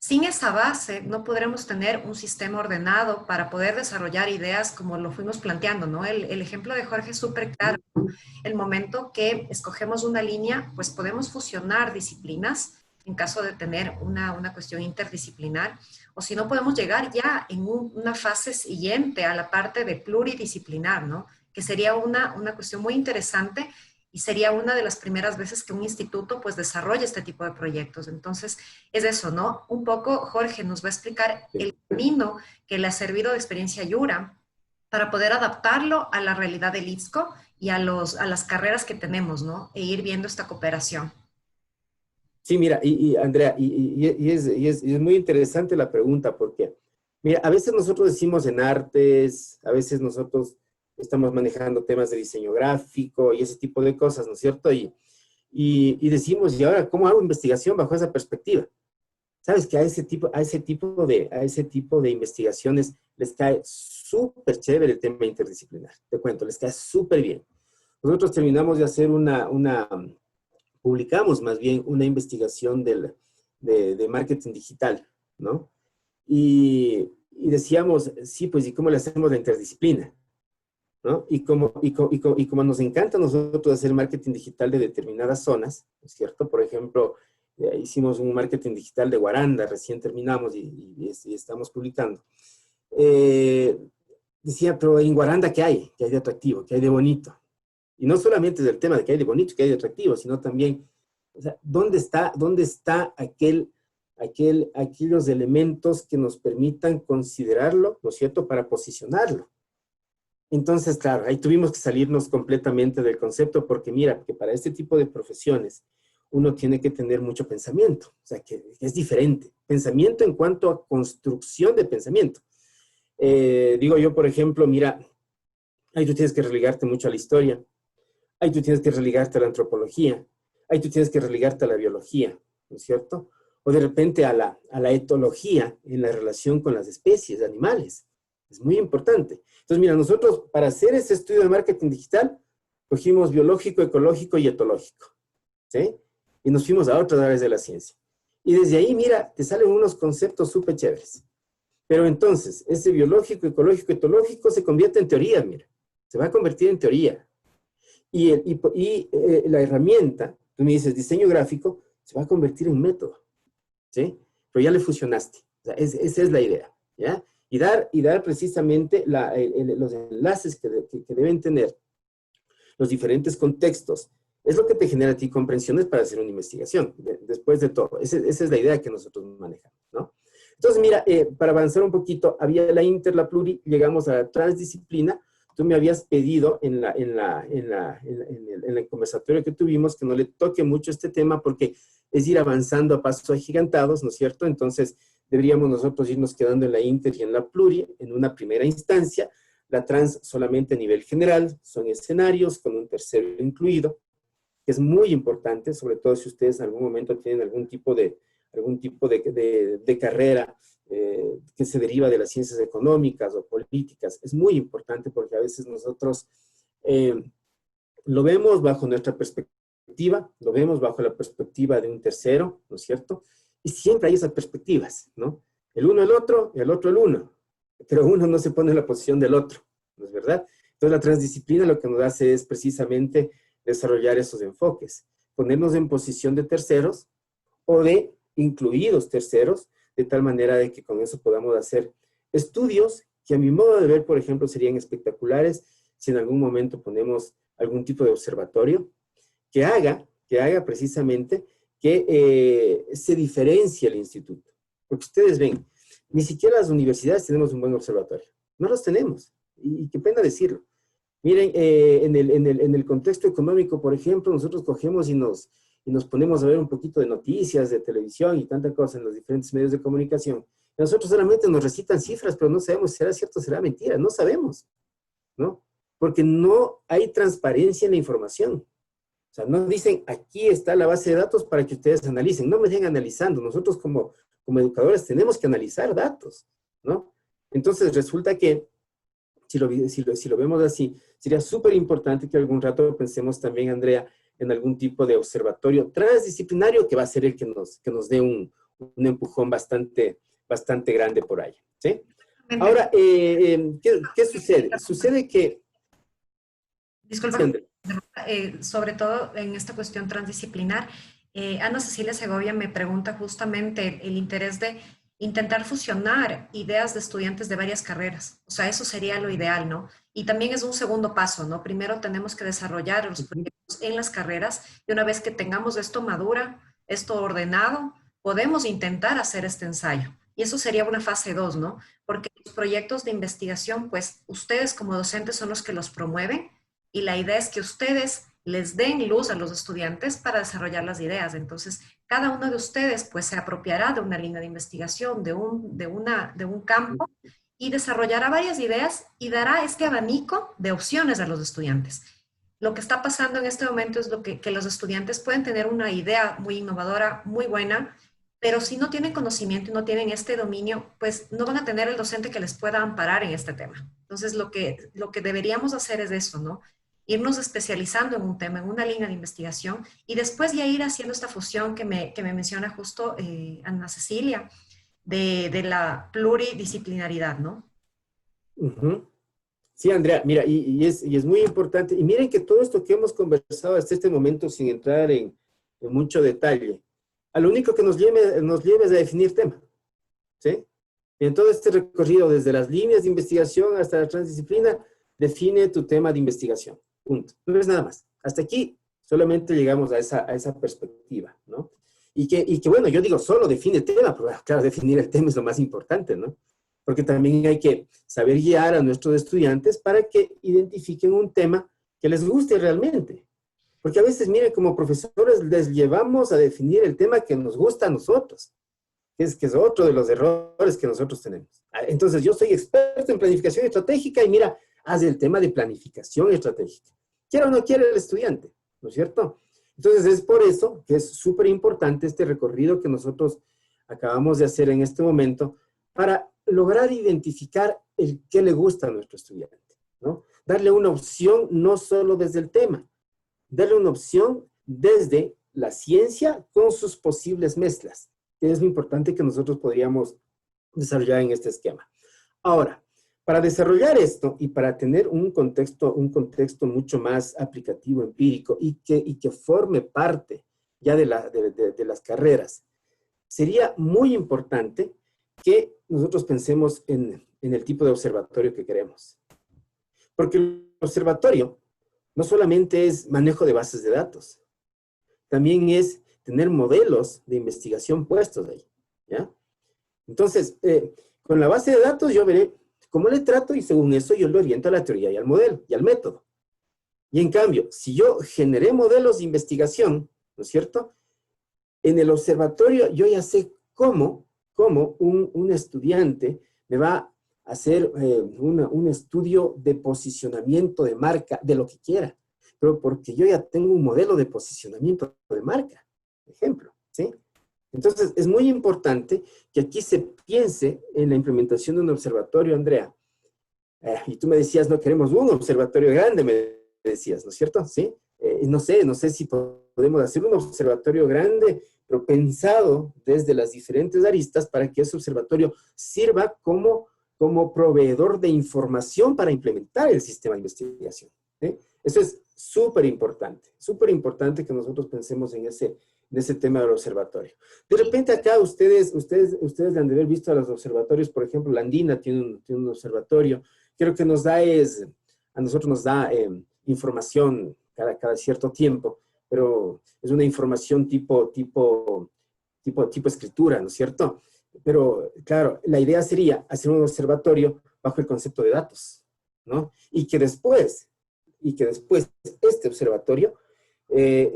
Sin esa base no podremos tener un sistema ordenado para poder desarrollar ideas como lo fuimos planteando, ¿no? El ejemplo de Jorge es súper claro, ¿no? El momento que escogemos una línea, pues podemos fusionar disciplinas en caso de tener una cuestión interdisciplinar, o si no podemos llegar ya en una fase siguiente a la parte de pluridisciplinar, ¿no? Que sería una cuestión muy interesante y sería una de las primeras veces que un instituto pues desarrolla este tipo de proyectos. Entonces, es eso, ¿no? Un poco Jorge nos va a explicar el camino que le ha servido de experiencia Yura para poder adaptarlo a la realidad del ITSCO y a las carreras que tenemos, ¿no? E ir viendo esta cooperación. Sí, mira, Andrea, es muy interesante la pregunta porque, mira, a veces nosotros decimos en artes, a veces nosotros estamos manejando temas de diseño gráfico y ese tipo de cosas, ¿no es cierto? Y decimos, ¿y ahora cómo hago investigación bajo esa perspectiva? Sabes que a ese tipo de investigaciones les cae súper chévere el tema interdisciplinar. Te cuento, les cae súper bien. Nosotros terminamos de hacer publicamos más bien una investigación de marketing digital, ¿no? Y decíamos, sí, pues, ¿y cómo le hacemos la interdisciplina? ¿No? Y como nos encanta a nosotros hacer marketing digital de determinadas zonas, ¿no es cierto? Por ejemplo, hicimos un marketing digital de Guaranda, recién terminamos y estamos publicando. Decía, pero en Guaranda, ¿qué hay? ¿Qué hay de atractivo? ¿Qué hay de bonito? Y no solamente es el tema de qué hay de bonito, qué hay de atractivo, sino también, o sea, ¿dónde está aquellos elementos que nos permitan considerarlo, ¿no es cierto?, para posicionarlo. Entonces, claro, ahí tuvimos que salirnos completamente del concepto porque mira, que para este tipo de profesiones uno tiene que tener mucho pensamiento, o sea, que es diferente. Pensamiento en cuanto a construcción de pensamiento. Digo yo, por ejemplo, mira, ahí tú tienes que religarte mucho a la historia, ahí tú tienes que religarte a la antropología, ahí tú tienes que religarte a la biología, ¿no es cierto? O de repente a la etología en la relación con las especies de animales. Es muy importante. Entonces, mira, nosotros para hacer ese estudio de marketing digital, cogimos biológico, ecológico y etológico, ¿sí? Y nos fuimos a otras áreas de la ciencia. Y desde ahí, mira, te salen unos conceptos súper chéveres. Pero entonces, ese biológico, ecológico, etológico se convierte en teoría, mira. Se va a convertir en teoría. Y la herramienta, tú me dices diseño gráfico, se va a convertir en método, ¿sí? Pero ya le fusionaste. O sea, esa es la idea, ¿ya? Y dar precisamente los enlaces que deben tener los diferentes contextos. Es lo que te genera a ti comprensiones para hacer una investigación, después de todo. Esa es la idea que nosotros manejamos, ¿no? Entonces, mira, para avanzar un poquito, había la inter, la pluri, llegamos a la transdisciplina. Tú me habías pedido en el conversatorio que tuvimos que no le toque mucho este tema porque es ir avanzando a pasos agigantados, ¿no es cierto? Entonces, deberíamos nosotros irnos quedando en la inter y en la pluri en una primera instancia. La trans solamente a nivel general, son escenarios con un tercero incluido, que es muy importante, sobre todo si ustedes en algún momento tienen algún tipo de carrera que se deriva de las ciencias económicas o políticas. Es muy importante porque a veces nosotros lo vemos bajo nuestra perspectiva, lo vemos bajo la perspectiva de un tercero, ¿no es cierto? Y siempre hay esas perspectivas, ¿no? El uno el otro, y el otro el uno. Pero uno no se pone en la posición del otro, ¿no es verdad? Entonces la transdisciplina lo que nos hace es precisamente desarrollar esos enfoques, ponernos en posición de terceros o de incluidos terceros, de tal manera de que con eso podamos hacer estudios que a mi modo de ver, por ejemplo, serían espectaculares si en algún momento ponemos algún tipo de observatorio que haga precisamente que se diferencie el instituto. Porque ustedes ven, ni siquiera las universidades tenemos un buen observatorio. No los tenemos. Y qué pena decirlo. Miren, en el contexto económico, por ejemplo, nosotros cogemos y nos ponemos a ver un poquito de noticias, de televisión y tanta cosa en los diferentes medios de comunicación. Y nosotros solamente nos recitan cifras, pero no sabemos si será cierto o será mentira. No sabemos, ¿no? Porque no hay transparencia en la información. O sea, no dicen, aquí está la base de datos para que ustedes analicen. No me dejen analizando. Nosotros como educadores tenemos que analizar datos, ¿no? Entonces resulta que, si lo vemos así, sería súper importante que algún rato pensemos también, Andrea, en algún tipo de observatorio transdisciplinario que va a ser el que nos dé un empujón bastante grande por ahí, ¿sí? Ahora, ¿qué sucede? Sucede que... Disculpa, sobre todo en esta cuestión transdisciplinar, Ana Cecilia Segovia me pregunta justamente el interés de intentar fusionar ideas de estudiantes de varias carreras. O sea, eso sería lo ideal, ¿no? Y también es un segundo paso, ¿no? Primero tenemos que desarrollar los proyectos en las carreras y una vez que tengamos esto madura, esto ordenado, podemos intentar hacer este ensayo. Y eso sería una fase 2, ¿no? Porque los proyectos de investigación, pues ustedes como docentes son los que los promueven y la idea es que ustedes les den luz a los estudiantes para desarrollar las ideas. Entonces, cada uno de ustedes pues se apropiará de una línea de investigación, de un campo, y desarrollará varias ideas y dará este abanico de opciones a los estudiantes. Lo que está pasando en este momento es que los estudiantes pueden tener una idea muy innovadora, muy buena, pero si no tienen conocimiento y no tienen este dominio, pues no van a tener el docente que les pueda amparar en este tema. Entonces, lo que deberíamos hacer es eso, ¿no? Irnos especializando en un tema, en una línea de investigación, y después ya ir haciendo esta fusión que me menciona justo Ana Cecilia, de la pluridisciplinaridad, ¿no? Ujú. Sí, Andrea, mira, y es muy importante. Y miren que todo esto que hemos conversado hasta este momento, sin entrar en mucho detalle, a lo único que nos lleva es a definir tema, ¿sí? Y en todo este recorrido, desde las líneas de investigación hasta la transdisciplina, define tu tema de investigación. Punto. No es nada más. Hasta aquí solamente llegamos a esa perspectiva, ¿no? Y que, bueno, yo digo, solo define tema, pero claro, definir el tema es lo más importante, ¿no? Porque también hay que saber guiar a nuestros estudiantes para que identifiquen un tema que les guste realmente. Porque a veces, miren, como profesores les llevamos a definir el tema que nos gusta a nosotros, que es otro de los errores que nosotros tenemos. Entonces, yo soy experto en planificación estratégica y mira, haz el tema de planificación estratégica. Quiera o no quiera el estudiante, ¿no es cierto? Entonces, es por eso que es súper importante este recorrido que nosotros acabamos de hacer en este momento para lograr identificar el qué le gusta a nuestro estudiante, ¿no? Darle una opción no solo desde el tema, darle una opción desde la ciencia con sus posibles mezclas, que es lo importante que nosotros podríamos desarrollar en este esquema. Ahora, para desarrollar esto y para tener un contexto mucho más aplicativo, empírico, y que forme parte ya de las carreras, sería muy importante que nosotros pensemos en el tipo de observatorio que queremos. Porque el observatorio no solamente es manejo de bases de datos, también es tener modelos de investigación puestos ahí, ¿ya? Entonces, con la base de datos yo veré cómo le trato y según eso yo lo oriento a la teoría y al modelo y al método. Y en cambio, si yo generé modelos de investigación, ¿no es cierto? En el observatorio yo ya sé cómo un estudiante me va a hacer un estudio de posicionamiento de marca, de lo que quiera, pero porque yo ya tengo un modelo de posicionamiento de marca, ejemplo, ¿sí? Entonces, es muy importante que aquí se piense en la implementación de un observatorio, Andrea. Y tú me decías, no queremos un observatorio grande, me decías, ¿no es cierto? ¿Sí? No sé si podemos hacer un observatorio grande, pero pensado desde las diferentes aristas para que ese observatorio sirva como proveedor de información para implementar el sistema de investigación, ¿sí? Eso es súper importante que nosotros pensemos en ese tema del observatorio. De repente acá ustedes le han de haber visto a los observatorios, por ejemplo, la Andina tiene un observatorio, creo que a nosotros nos da información cada cierto tiempo, pero es una información tipo escritura, ¿no es cierto? Pero, claro, la idea sería hacer un observatorio bajo el concepto de datos, ¿no? Y que después este observatorio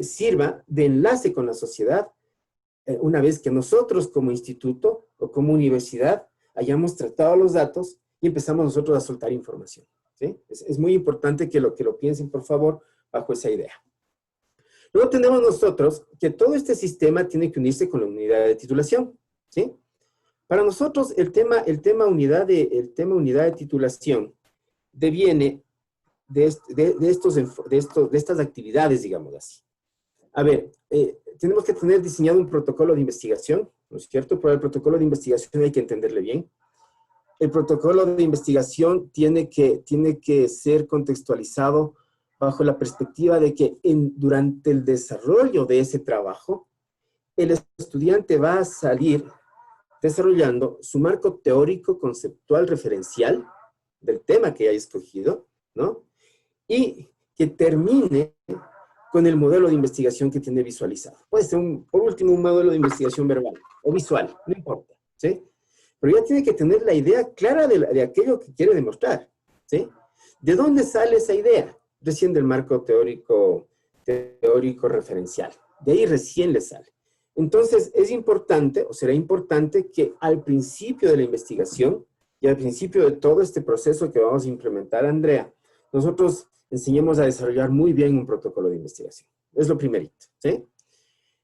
sirva de enlace con la sociedad una vez que nosotros como instituto o como universidad hayamos tratado los datos y empezamos nosotros a soltar información, ¿sí? Es muy importante que lo piensen, por favor, bajo esa idea. Luego tenemos nosotros que todo este sistema tiene que unirse con la unidad de titulación, ¿sí? Para nosotros el tema unidad de titulación deviene de estas actividades, digamos así. A ver, tenemos que tener diseñado un protocolo de investigación, ¿no es cierto? Pero el protocolo de investigación hay que entenderle bien. El protocolo de investigación tiene que ser contextualizado bajo la perspectiva de que durante el desarrollo de ese trabajo, el estudiante va a salir desarrollando su marco teórico, conceptual, referencial del tema que haya escogido, ¿no? Y que termine con el modelo de investigación que tiene visualizado. Puede ser, por último, un modelo de investigación verbal o visual, no importa, ¿sí? Pero ya tiene que tener la idea clara de aquello que quiere demostrar, ¿sí? ¿De dónde sale esa idea? Recién del marco teórico referencial. De ahí recién le sale. Entonces, es importante, o será importante, que al principio de la investigación y al principio de todo este proceso que vamos a implementar, Andrea, nosotros enseñemos a desarrollar muy bien un protocolo de investigación. Es lo primerito, ¿sí?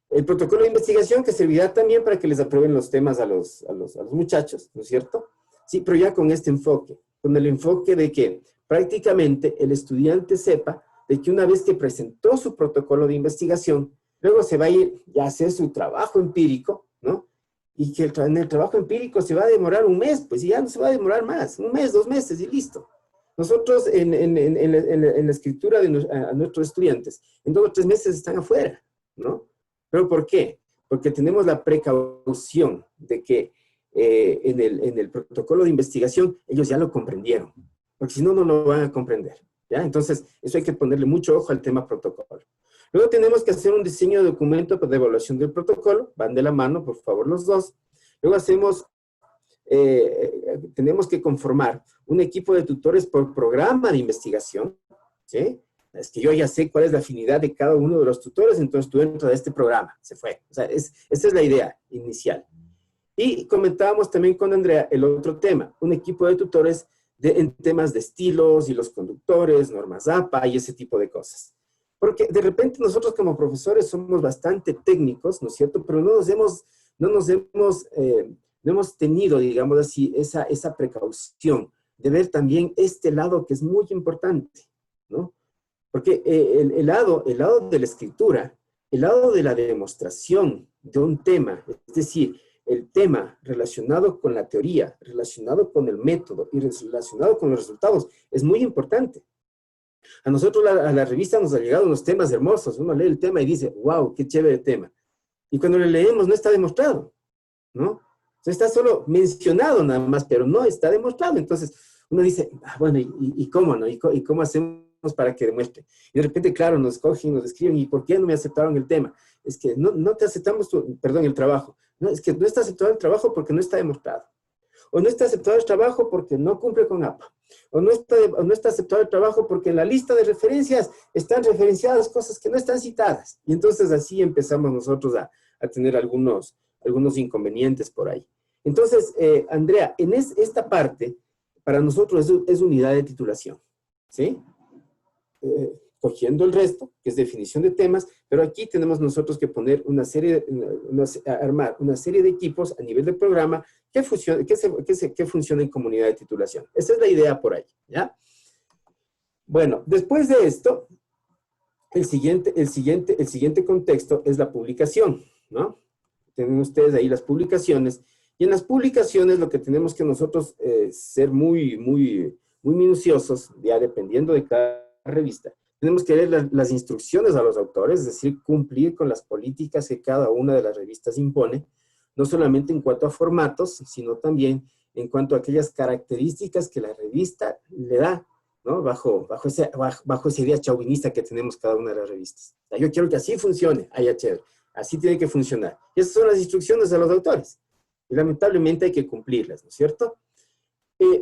El protocolo de investigación que servirá también para que les aprueben los temas a los muchachos, ¿no es cierto? Sí, pero ya con este enfoque, con el enfoque de que prácticamente el estudiante sepa de que una vez que presentó su protocolo de investigación, luego se va a ir ya a hacer su trabajo empírico, ¿no? Y que en el trabajo empírico se va a demorar un mes, pues ya no se va a demorar más, un mes, 2 meses y listo. Nosotros en la escritura a nuestros estudiantes, en 2 o 3 meses están afuera, ¿no? ¿Pero por qué? Porque tenemos la precaución de que en el protocolo de investigación ellos ya lo comprendieron, porque si no, no lo van a comprender, ¿ya? Entonces, eso hay que ponerle mucho ojo al tema protocolo. Luego tenemos que hacer un diseño de documento de evaluación del protocolo, van de la mano, por favor, los dos. Luego tenemos que conformar un equipo de tutores por programa de investigación, ¿sí? Es que yo ya sé cuál es la afinidad de cada uno de los tutores, entonces tú entras a este programa, se fue. O sea, esa es la idea inicial. Y comentábamos también con Andrea el otro tema, un equipo de tutores en temas de estilos y los conductores, normas APA y ese tipo de cosas. Porque de repente nosotros como profesores somos bastante técnicos, ¿no es cierto? Pero no hemos tenido, digamos así, esa precaución de ver también este lado que es muy importante, ¿no? Porque el lado de la escritura, el lado de la demostración de un tema, es decir, el tema relacionado con la teoría, relacionado con el método y relacionado con los resultados, es muy importante. A nosotros a la revista nos han llegado unos temas hermosos. Uno lee el tema y dice, wow, qué chévere tema. Y cuando lo leemos no está demostrado, ¿no? Está solo mencionado nada más, pero no está demostrado. Entonces uno dice, bueno, ¿y cómo no? ¿Y cómo hacemos para que demuestre? Y de repente, claro, nos cogen, nos escriben, ¿y por qué no me aceptaron el tema? Es que no te aceptamos el trabajo. No, es que no está aceptado el trabajo porque no está demostrado. O no está aceptado el trabajo porque no cumple con APA. O no está aceptado el trabajo porque en la lista de referencias están referenciadas cosas que no están citadas. Y entonces así empezamos nosotros a tener algunos inconvenientes por ahí. Entonces, Andrea, en esta parte, para nosotros es unidad de titulación, ¿sí? Cogiendo el resto, que es definición de temas, pero aquí tenemos nosotros que poner armar una serie de equipos a nivel de programa que funcionen en comunidad de titulación. Esa es la idea por ahí, ¿ya? Bueno, después de esto, el siguiente contexto es la publicación, ¿no? Tienen ustedes ahí las publicaciones, y en las publicaciones lo que tenemos que nosotros ser muy minuciosos, ya dependiendo de cada revista. Tenemos que leer las instrucciones a los autores, es decir, cumplir con las políticas que cada una de las revistas impone, no solamente en cuanto a formatos, sino también en cuanto a aquellas características que la revista le da, ¿no? Bajo esa idea chauvinista que tenemos cada una de las revistas. O sea, yo quiero que así funcione, ya chévere, así tiene que funcionar. Y esas son las instrucciones a los autores. Y lamentablemente hay que cumplirlas, ¿no es cierto?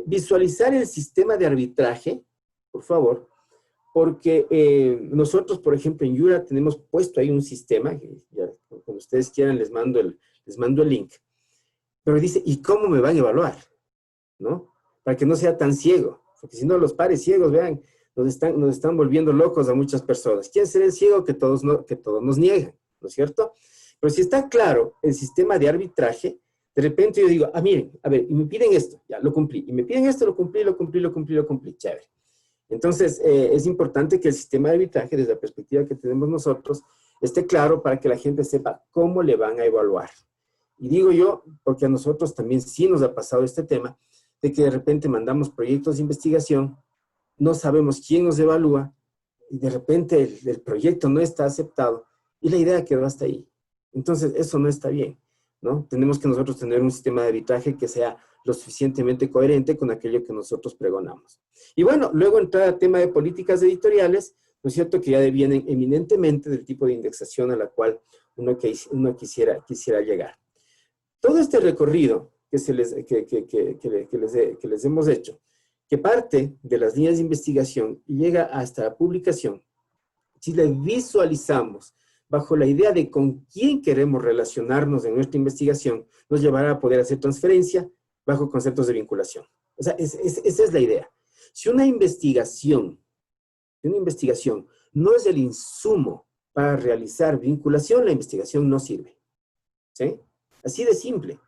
Visualizar el sistema de arbitraje, por favor, porque nosotros, por ejemplo, en Yura tenemos puesto ahí un sistema, que ya, cuando ustedes quieran les mando el link, pero dice, ¿y cómo me van a evaluar? ¿No? Para que no sea tan ciego, porque si no los pares ciegos, vean, nos están volviendo locos a muchas personas. ¿Quién será el ciego que todos nos niegan? ¿No es cierto? Pero si está claro el sistema de arbitraje, de repente yo digo, miren, a ver, y me piden esto, ya, lo cumplí, y me piden esto, lo cumplí, chévere. Entonces, es importante que el sistema de arbitraje, desde la perspectiva que tenemos nosotros, esté claro para que la gente sepa cómo le van a evaluar. Y digo yo, porque a nosotros también sí nos ha pasado este tema, de que de repente mandamos proyectos de investigación, no sabemos quién nos evalúa, y de repente el proyecto no está aceptado, y la idea quedó hasta ahí. Entonces, eso no está bien, ¿no? Tenemos que nosotros tener un sistema de arbitraje que sea lo suficientemente coherente con aquello que nosotros pregonamos. Y bueno, luego entrar al tema de políticas editoriales, ¿no es cierto?, que ya vienen eminentemente del tipo de indexación a la cual uno quisiera llegar. Todo este recorrido que les hemos hecho, que parte de las líneas de investigación y llega hasta la publicación, si le visualizamos bajo la idea de con quién queremos relacionarnos en nuestra investigación, nos llevará a poder hacer transferencia bajo conceptos de vinculación. O sea, esa es la idea. Si una investigación no es el insumo para realizar vinculación, la investigación no sirve. ¿Sí? Así de simple.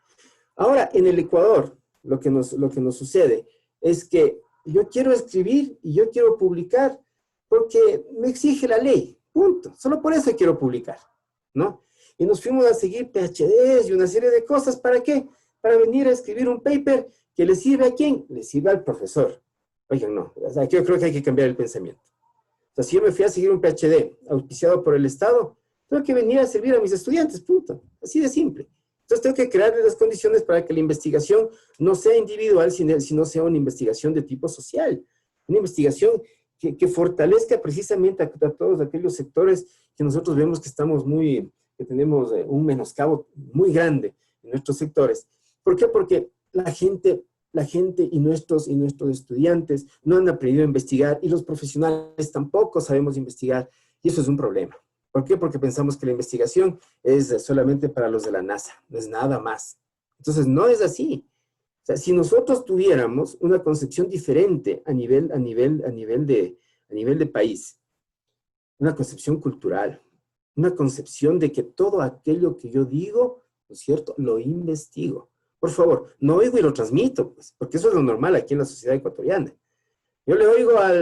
Ahora, en el Ecuador, lo que nos sucede es que yo quiero escribir y yo quiero publicar porque me exige la ley, punto. Solo por eso quiero publicar, ¿no? Y nos fuimos a seguir PhDs y una serie de cosas. ¿Para qué? Para venir a escribir un paper que le sirve ¿a quién? Le sirve al profesor. Oigan, no. O sea, yo creo que hay que cambiar el pensamiento. O sea, si yo me fui a seguir un PhD auspiciado por el Estado, tengo que venir a servir a mis estudiantes, punto. Así de simple. Entonces tengo que crearles las condiciones para que la investigación no sea individual, sino sea una investigación de tipo social. Una investigación que fortalezca precisamente a todos aquellos sectores que nosotros vemos que que tenemos un menoscabo muy grande en nuestros sectores. ¿Por qué? Porque la gente y nuestros estudiantes no han aprendido a investigar y los profesionales tampoco sabemos investigar y eso es un problema. ¿Por qué? Porque pensamos que la investigación es solamente para los de la NASA, no es nada más. Entonces, no es así. O sea, si nosotros tuviéramos una concepción diferente a nivel de país, una concepción cultural, una concepción de que todo aquello que yo digo, ¿no es cierto?, lo investigo. Por favor, no oigo y lo transmito, pues, porque eso es lo normal aquí en la sociedad ecuatoriana. Yo le oigo a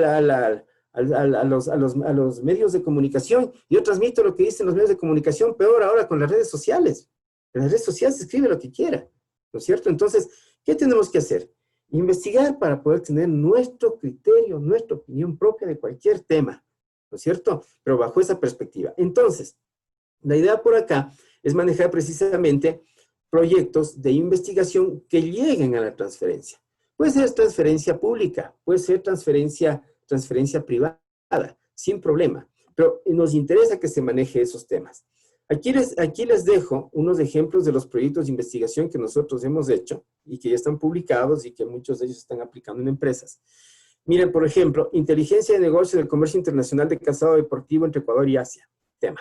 los medios de comunicación, yo transmito lo que dicen los medios de comunicación, peor ahora con las redes sociales. En las redes sociales se escribe lo que quiera, ¿no es cierto? Entonces, ¿qué tenemos que hacer? Investigar para poder tener nuestro criterio, nuestra opinión propia de cualquier tema, ¿no es cierto? Pero bajo esa perspectiva. Entonces, la idea por acá es manejar precisamente proyectos de investigación que lleguen a la transferencia. Puede ser transferencia pública, puede ser transferencia privada, sin problema. Pero nos interesa que se maneje esos temas. Aquí les dejo unos ejemplos de los proyectos de investigación que nosotros hemos hecho y que ya están publicados y que muchos de ellos están aplicando en empresas. Miren, por ejemplo, inteligencia de negocio del comercio internacional de calzado deportivo entre Ecuador y Asia. Tema.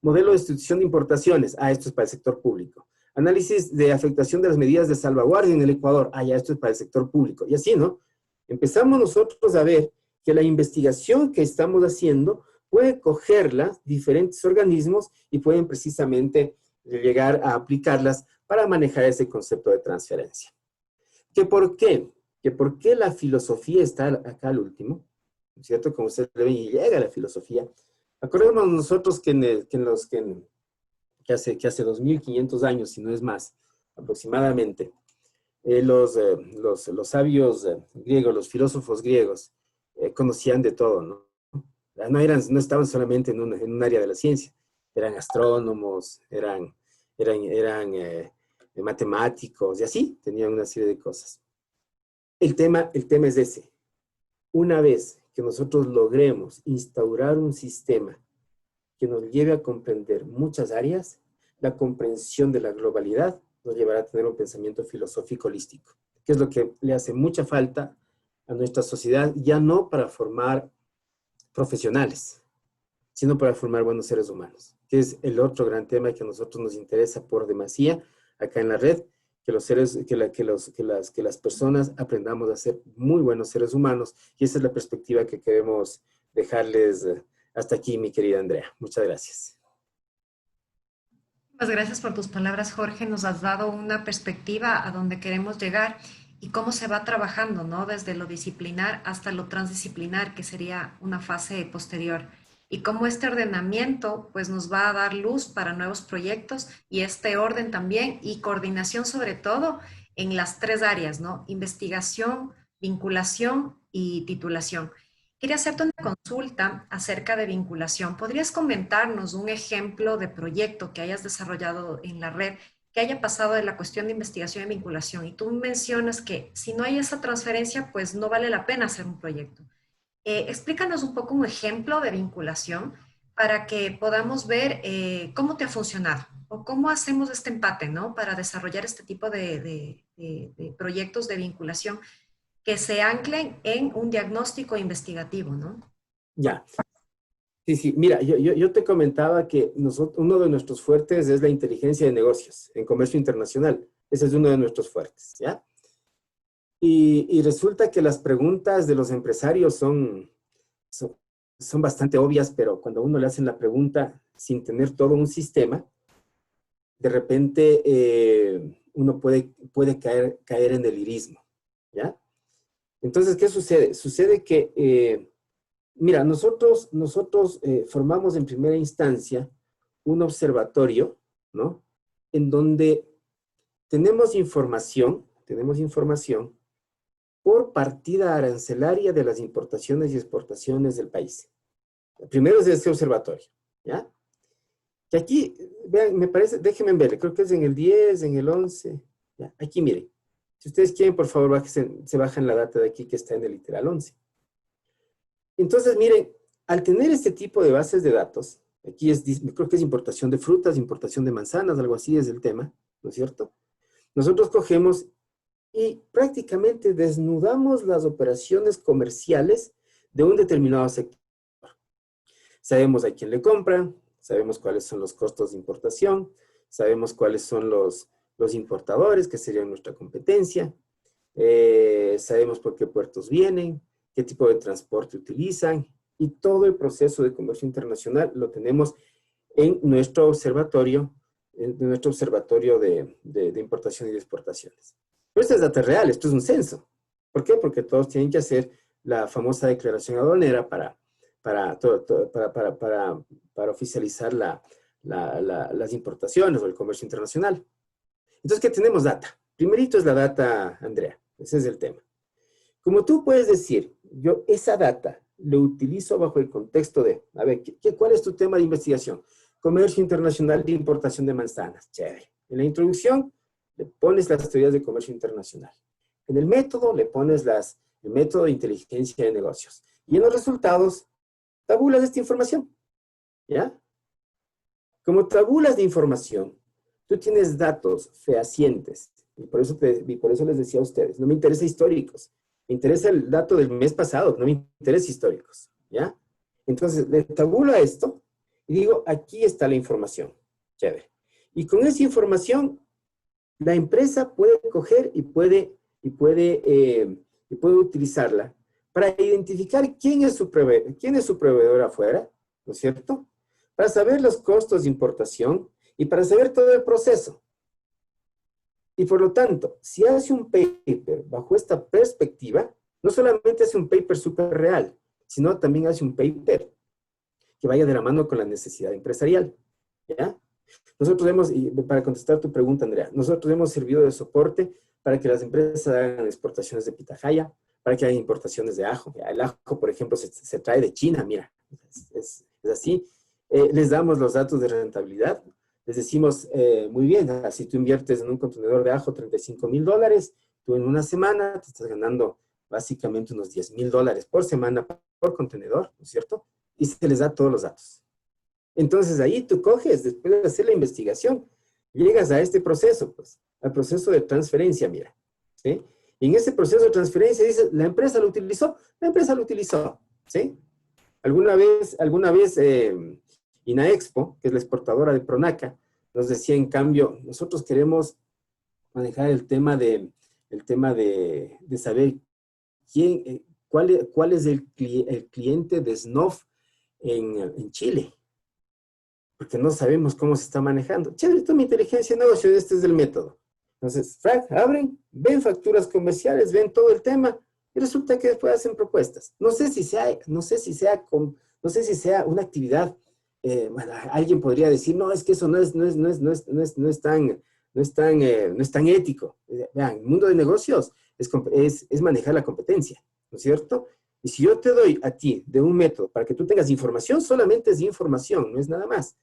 Modelo de institución de importaciones. Esto es para el sector público. Análisis de afectación de las medidas de salvaguardia en el Ecuador. Ya, esto es para el sector público. Y así, ¿no? Empezamos nosotros a ver que la investigación que estamos haciendo puede cogerlas diferentes organismos y pueden precisamente llegar a aplicarlas para manejar ese concepto de transferencia. ¿Que por qué? ¿Que por qué la filosofía está acá al último? ¿No es cierto? Como ustedes ven, y llega la filosofía. Acordémonos nosotros que hace 2500 años, si no es más, aproximadamente, los sabios griegos, los filósofos griegos, conocían de todo, ¿no? No estaban solamente en un área de la ciencia, eran astrónomos, eran matemáticos, y así, tenían una serie de cosas. El tema es ese. Una vez que nosotros logremos instaurar un sistema que nos lleve a comprender muchas áreas, la comprensión de la globalidad nos llevará a tener un pensamiento filosófico holístico, que es lo que le hace mucha falta a nuestra sociedad, ya no para formar profesionales, sino para formar buenos seres humanos, que es el otro gran tema que a nosotros nos interesa por demasía acá en la red, que las personas aprendamos a ser muy buenos seres humanos, y esa es la perspectiva que queremos dejarles hasta aquí, mi querida Andrea. Muchas gracias. Muchas gracias por tus palabras, Jorge. Nos has dado una perspectiva a donde queremos llegar y cómo se va trabajando, ¿no? Desde lo disciplinar hasta lo transdisciplinar, que sería una fase posterior. Y cómo este ordenamiento, pues, nos va a dar luz para nuevos proyectos y este orden también y coordinación sobre todo en las tres áreas, ¿no? Investigación, vinculación y titulación. Quería hacerte una consulta acerca de vinculación. ¿Podrías comentarnos un ejemplo de proyecto que hayas desarrollado en la red que haya pasado de la cuestión de investigación y vinculación? Y tú mencionas que si no hay esa transferencia, pues no vale la pena hacer un proyecto. Explícanos un poco un ejemplo de vinculación para que podamos ver cómo te ha funcionado o cómo hacemos este empate, ¿no? Para desarrollar este tipo de proyectos de vinculación que se anclen en un diagnóstico investigativo, ¿no? Ya. Sí, sí, mira, yo te comentaba que uno de nuestros fuertes es la inteligencia de negocios en comercio internacional. Ese es uno de nuestros fuertes, ¿ya? Y resulta que las preguntas de los empresarios son, son bastante obvias, pero cuando a uno le hacen la pregunta sin tener todo un sistema, de repente uno puede caer en delirismo, ¿ya? Entonces, ¿qué sucede? Sucede que, mira, nosotros formamos en primera instancia un observatorio, ¿no? En donde tenemos información por partida arancelaria de las importaciones y exportaciones del país. Primero es ese observatorio, ¿ya? Que aquí, vean, me parece, déjenme ver, creo que es en el 10, en el 11, ¿ya? Aquí miren, si ustedes quieren, por favor, se bajan la data de aquí que está en el literal 11. Entonces, miren, al tener este tipo de bases de datos, aquí creo que es importación de frutas, importación de manzanas, algo así es el tema, ¿no es cierto? Nosotros cogemos y prácticamente desnudamos las operaciones comerciales de un determinado sector. Sabemos a quién le compran, sabemos cuáles son los costos de importación, sabemos cuáles son los importadores, que serían nuestra competencia, sabemos por qué puertos vienen, qué tipo de transporte utilizan, y todo el proceso de comercio internacional lo tenemos en nuestro observatorio, de importación y de exportaciones. Pero esto es data real, esto es un censo. ¿Por qué? Porque todos tienen que hacer la famosa declaración aduanera para oficializar las importaciones o el comercio internacional. Entonces, ¿qué tenemos? Data. Primerito es la data, Andrea. Ese es el tema. Como tú puedes decir, yo esa data lo utilizo bajo el contexto de, a ver, ¿cuál es tu tema de investigación? Comercio internacional de importación de manzanas. Chévere. En la introducción, le pones las teorías de comercio internacional. En el método, le pones el método de inteligencia de negocios. Y en los resultados, tabulas esta información. ¿Ya? Como tabulas de información, tú tienes datos fehacientes. Y por eso les decía a ustedes, no me interesa históricos. Me interesa el dato del mes pasado, no me interesa históricos. ¿Ya? Entonces, le tabulo a esto y digo, aquí está la información. Chévere. Y con esa información, la empresa puede coger y puede utilizarla para identificar quién es su proveedor afuera, ¿no es cierto? Para saber los costos de importación y para saber todo el proceso. Y por lo tanto, si hace un paper bajo esta perspectiva, no solamente hace un paper súper real, sino también hace un paper que vaya de la mano con la necesidad empresarial. ¿Ya? Nosotros y para contestar tu pregunta, Andrea, nosotros hemos servido de soporte para que las empresas hagan exportaciones de pitahaya, para que hagan importaciones de ajo. El ajo, por ejemplo, se trae de China, mira, es así. Les damos los datos de rentabilidad. Les decimos, muy bien, si tú inviertes en un contenedor de ajo $35,000, tú en una semana te estás ganando básicamente unos $10,000 por semana por contenedor, ¿no es cierto? Y se les da todos los datos. Entonces ahí tú coges, después de hacer la investigación, llegas a este proceso, pues, al proceso de transferencia, mira. ¿Sí? Y en ese proceso de transferencia dices, ¿la empresa lo utilizó? La empresa lo utilizó, ¿sí? Alguna vez Inaexpo, que es la exportadora de Pronaca, nos decía, en cambio, nosotros queremos manejar el tema de saber cuál es el cliente de SNOF en Chile, porque no sabemos cómo se está manejando. Chévere, toma inteligencia de negocio, este es el método. Entonces, abren, ven facturas comerciales, ven todo el tema, y resulta que después hacen propuestas. No sé si sea una actividad, bueno, alguien podría decir, no, es que eso no es tan ético. Vean, el mundo de negocios es manejar la competencia, ¿no es cierto? Y si yo te doy a ti de un método para que tú tengas información, solamente es información, no es nada más.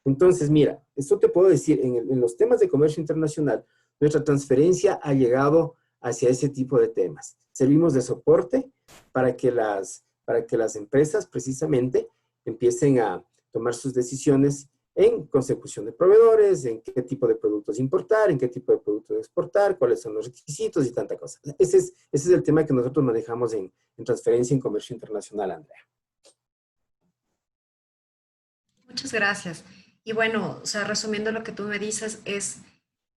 Entonces, mira, esto te puedo decir, en los temas de comercio internacional, nuestra transferencia ha llegado hacia ese tipo de temas. Servimos de soporte para que las empresas precisamente empiecen a tomar sus decisiones en consecución de proveedores, en qué tipo de productos importar, en qué tipo de productos exportar, cuáles son los requisitos y tanta cosa. Ese es el tema que nosotros manejamos en transferencia en comercio internacional, Andrea. Muchas gracias. Y bueno, o sea, resumiendo lo que tú me dices es,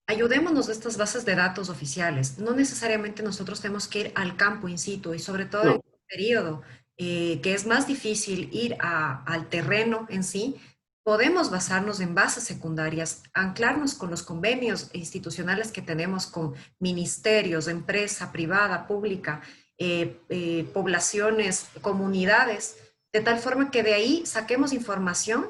ayudémonos de estas bases de datos oficiales. No necesariamente nosotros tenemos que ir al campo in situ y sobre todo en No, este periodo que es más difícil ir al terreno en sí, podemos basarnos en bases secundarias, anclarnos con los convenios institucionales que tenemos con ministerios, empresa privada, pública, poblaciones, comunidades, de tal forma que de ahí saquemos información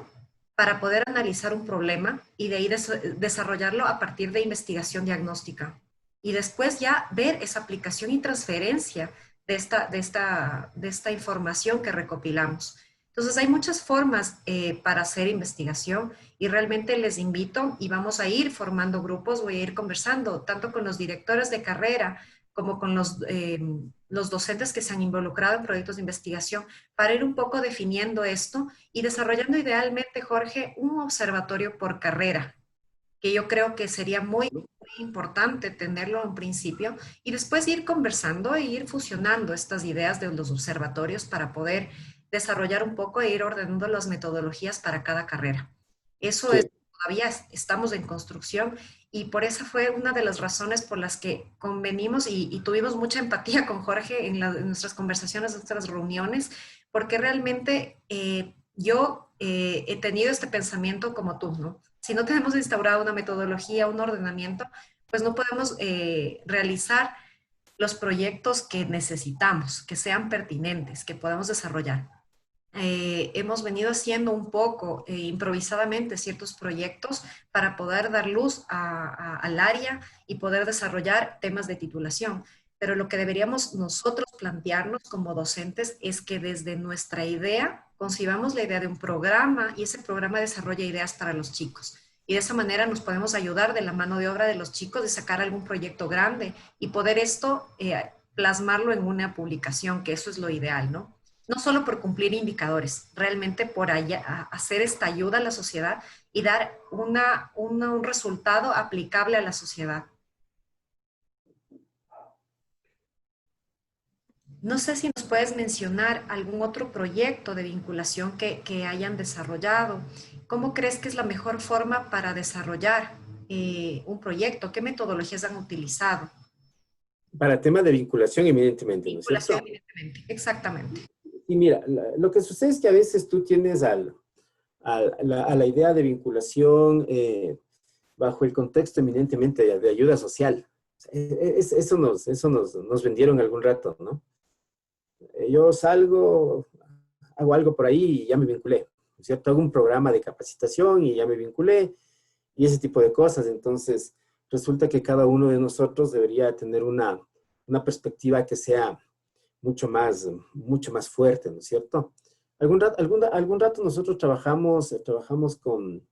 para poder analizar un problema y de ahí desarrollarlo a partir de investigación diagnóstica. Y después ya ver esa aplicación y transferencia de esta información que recopilamos. Entonces hay muchas formas para hacer investigación y realmente les invito y vamos a ir formando grupos, voy a ir conversando tanto con los directores de carrera como con los docentes que se han involucrado en proyectos de investigación para ir un poco definiendo esto y desarrollando idealmente, Jorge, un observatorio por carrera, que yo creo que sería muy importante tenerlo en principio y después ir conversando e ir fusionando estas ideas de los observatorios para poder desarrollar un poco e ir ordenando las metodologías para cada carrera. Eso es, sí, todavía estamos en construcción y por esa fue una de las razones por las que convenimos y tuvimos mucha empatía con Jorge en nuestras conversaciones, en nuestras reuniones, porque realmente yo he tenido este pensamiento como tú, ¿no? Si no tenemos instaurado una metodología, un ordenamiento, pues no podemos realizar los proyectos que necesitamos, que sean pertinentes, que podamos desarrollar. Hemos venido haciendo un poco improvisadamente ciertos proyectos para poder dar luz al área y poder desarrollar temas de titulación. Pero lo que deberíamos nosotros plantearnos como docentes es que desde nuestra idea concibamos la idea de un programa y ese programa desarrolla ideas para los chicos. Y de esa manera nos podemos ayudar de la mano de obra de los chicos de sacar algún proyecto grande y poder esto plasmarlo en una publicación, que eso es lo ideal, ¿no? No solo por cumplir indicadores, realmente por hacer esta ayuda a la sociedad y dar un resultado aplicable a la sociedad. No sé si nos puedes mencionar algún otro proyecto de vinculación que hayan desarrollado. ¿Cómo crees que es la mejor forma para desarrollar un proyecto? ¿Qué metodologías han utilizado? para temas de vinculación, evidentemente, ¿no es Vinculación, cierto? evidentemente. Exactamente. Y mira, lo que sucede es que a veces tú tienes a la idea de vinculación bajo el contexto eminentemente de ayuda social. Eso nos vendieron algún rato, ¿no? Yo salgo, hago algo por ahí y ya me vinculé, ¿no es cierto? Hago un programa de capacitación y ya me vinculé y ese tipo de cosas. Entonces, resulta que cada uno de nosotros debería tener una perspectiva que sea mucho más fuerte, ¿no es cierto? Algún rato nosotros trabajamos con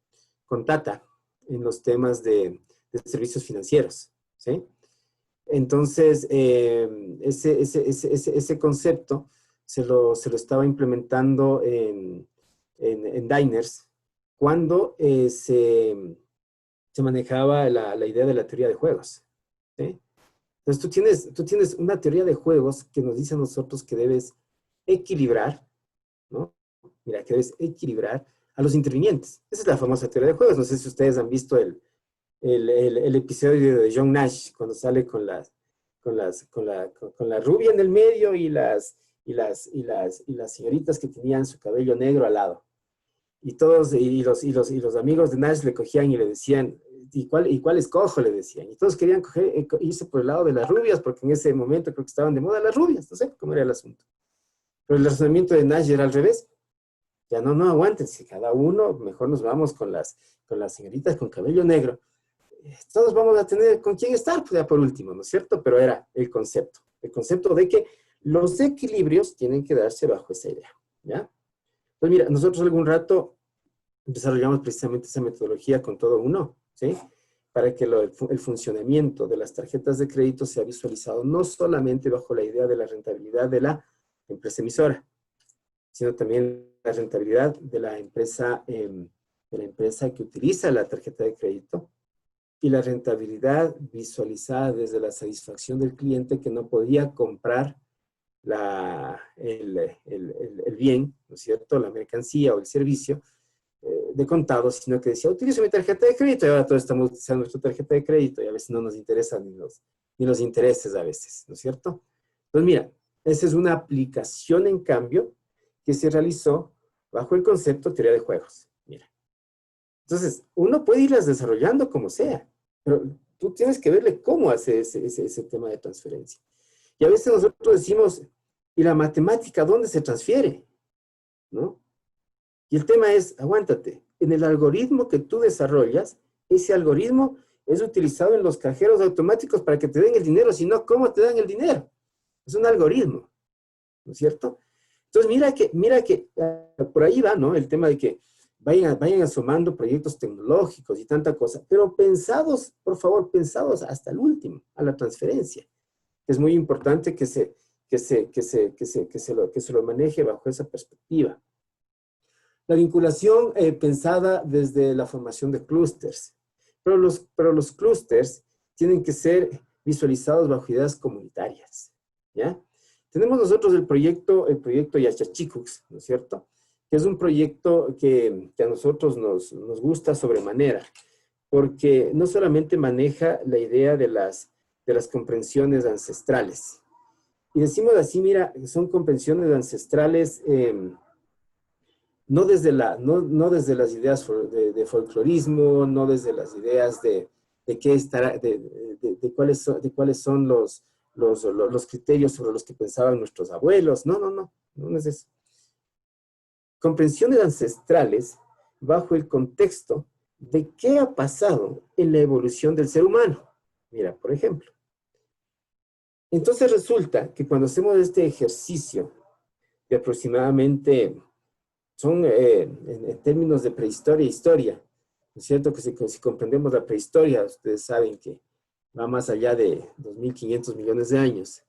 Tata en los temas de servicios financieros, ¿sí? Entonces, ese concepto se lo estaba implementando en Diners cuando se manejaba la idea de la teoría de juegos, ¿sí? Entonces, tú tienes una teoría de juegos que nos dice a nosotros que debes equilibrar, ¿no? Mira, que debes equilibrar a los intervinientes. Esa es la famosa teoría de juegos. No sé si ustedes han visto el episodio de John Nash cuando sale con la rubia en el medio y las señoritas que tenían su cabello negro al lado. Y todos, y los amigos de Nash le cogían y le decían, ¿y cuál escojo? Le decían. Y todos querían irse por el lado de las rubias, porque en ese momento creo que estaban de moda las rubias, no sé cómo era el asunto. Pero el razonamiento de Nash era al revés. Ya no aguántense, cada uno, mejor nos vamos con las señoritas con cabello negro. Todos vamos a tener con quién estar, pues ya por último, ¿no es cierto? Pero era el concepto de que los equilibrios tienen que darse bajo esa idea, ¿ya? Pues mira, nosotros algún rato desarrollamos precisamente esa metodología con todo uno, ¿sí? Para que el funcionamiento de las tarjetas de crédito sea visualizado no solamente bajo la idea de la rentabilidad de la empresa emisora, sino también la rentabilidad de la empresa que utiliza la tarjeta de crédito y la rentabilidad visualizada desde la satisfacción del cliente que no podía comprar el bien, ¿no es cierto?, la mercancía o el servicio, de contado, sino que decía, utilizo mi tarjeta de crédito, y ahora todos estamos utilizando nuestra tarjeta de crédito, y a veces no nos interesan ni los intereses a veces, ¿no es cierto? Entonces, mira, esa es una aplicación, en cambio, que se realizó bajo el concepto teoría de juegos. Mira. Entonces, uno puede irlas desarrollando como sea, pero tú tienes que verle cómo hace ese tema de transferencia. Y a veces nosotros decimos, ¿y la matemática dónde se transfiere? ¿No? Y el tema es, aguántate, en el algoritmo que tú desarrollas, ese algoritmo es utilizado en los cajeros automáticos para que te den el dinero, si no, ¿cómo te dan el dinero? Es un algoritmo, ¿no es cierto? Entonces, mira que por ahí va, ¿no? El tema de que vayan asomando proyectos tecnológicos y tanta cosa, pero pensados, por favor, pensados hasta el último, a la transferencia. Es muy importante que se lo maneje bajo esa perspectiva. La vinculación pensada desde la formación de clústeres, pero los clústeres tienen que ser visualizados bajo ideas comunitarias, ¿ya? Tenemos nosotros el proyecto Yaxachicux, ¿no es cierto? Que es un proyecto que a nosotros nos gusta sobremanera, porque no solamente maneja la idea de las comprensiones ancestrales. Y decimos así, mira, son comprensiones ancestrales no desde las ideas de folclorismo, no desde las ideas de cuáles son los criterios sobre los que pensaban nuestros abuelos. No es eso. Comprensiones ancestrales bajo el contexto de qué ha pasado en la evolución del ser humano. Mira, por ejemplo. Entonces resulta que cuando hacemos este ejercicio de aproximadamente, son en términos de prehistoria e historia, ¿no es cierto? Que si comprendemos la prehistoria, ustedes saben que va más allá de 2.500 millones de años.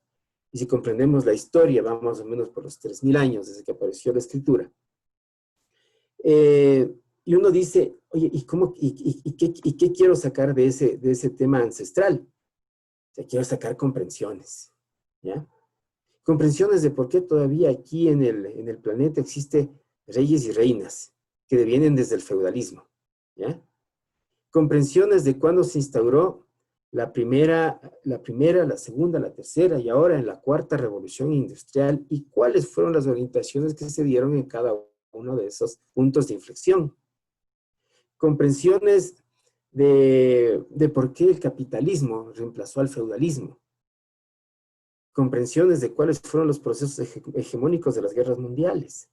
Y si comprendemos la historia, va más o menos por los 3.000 años desde que apareció la escritura. Y uno dice, oye, ¿y qué quiero sacar de ese tema ancestral? O sea, quiero sacar comprensiones, ¿ya? Comprensiones de por qué todavía aquí en el planeta existe reyes y reinas que devienen desde el feudalismo, ¿ya? Comprensiones de cuándo se instauró la primera, la segunda, la tercera y ahora en la cuarta revolución industrial y cuáles fueron las orientaciones que se dieron en cada uno de esos puntos de inflexión. Comprensiones de por qué el capitalismo reemplazó al feudalismo. Comprensiones de cuáles fueron los procesos hegemónicos de las guerras mundiales.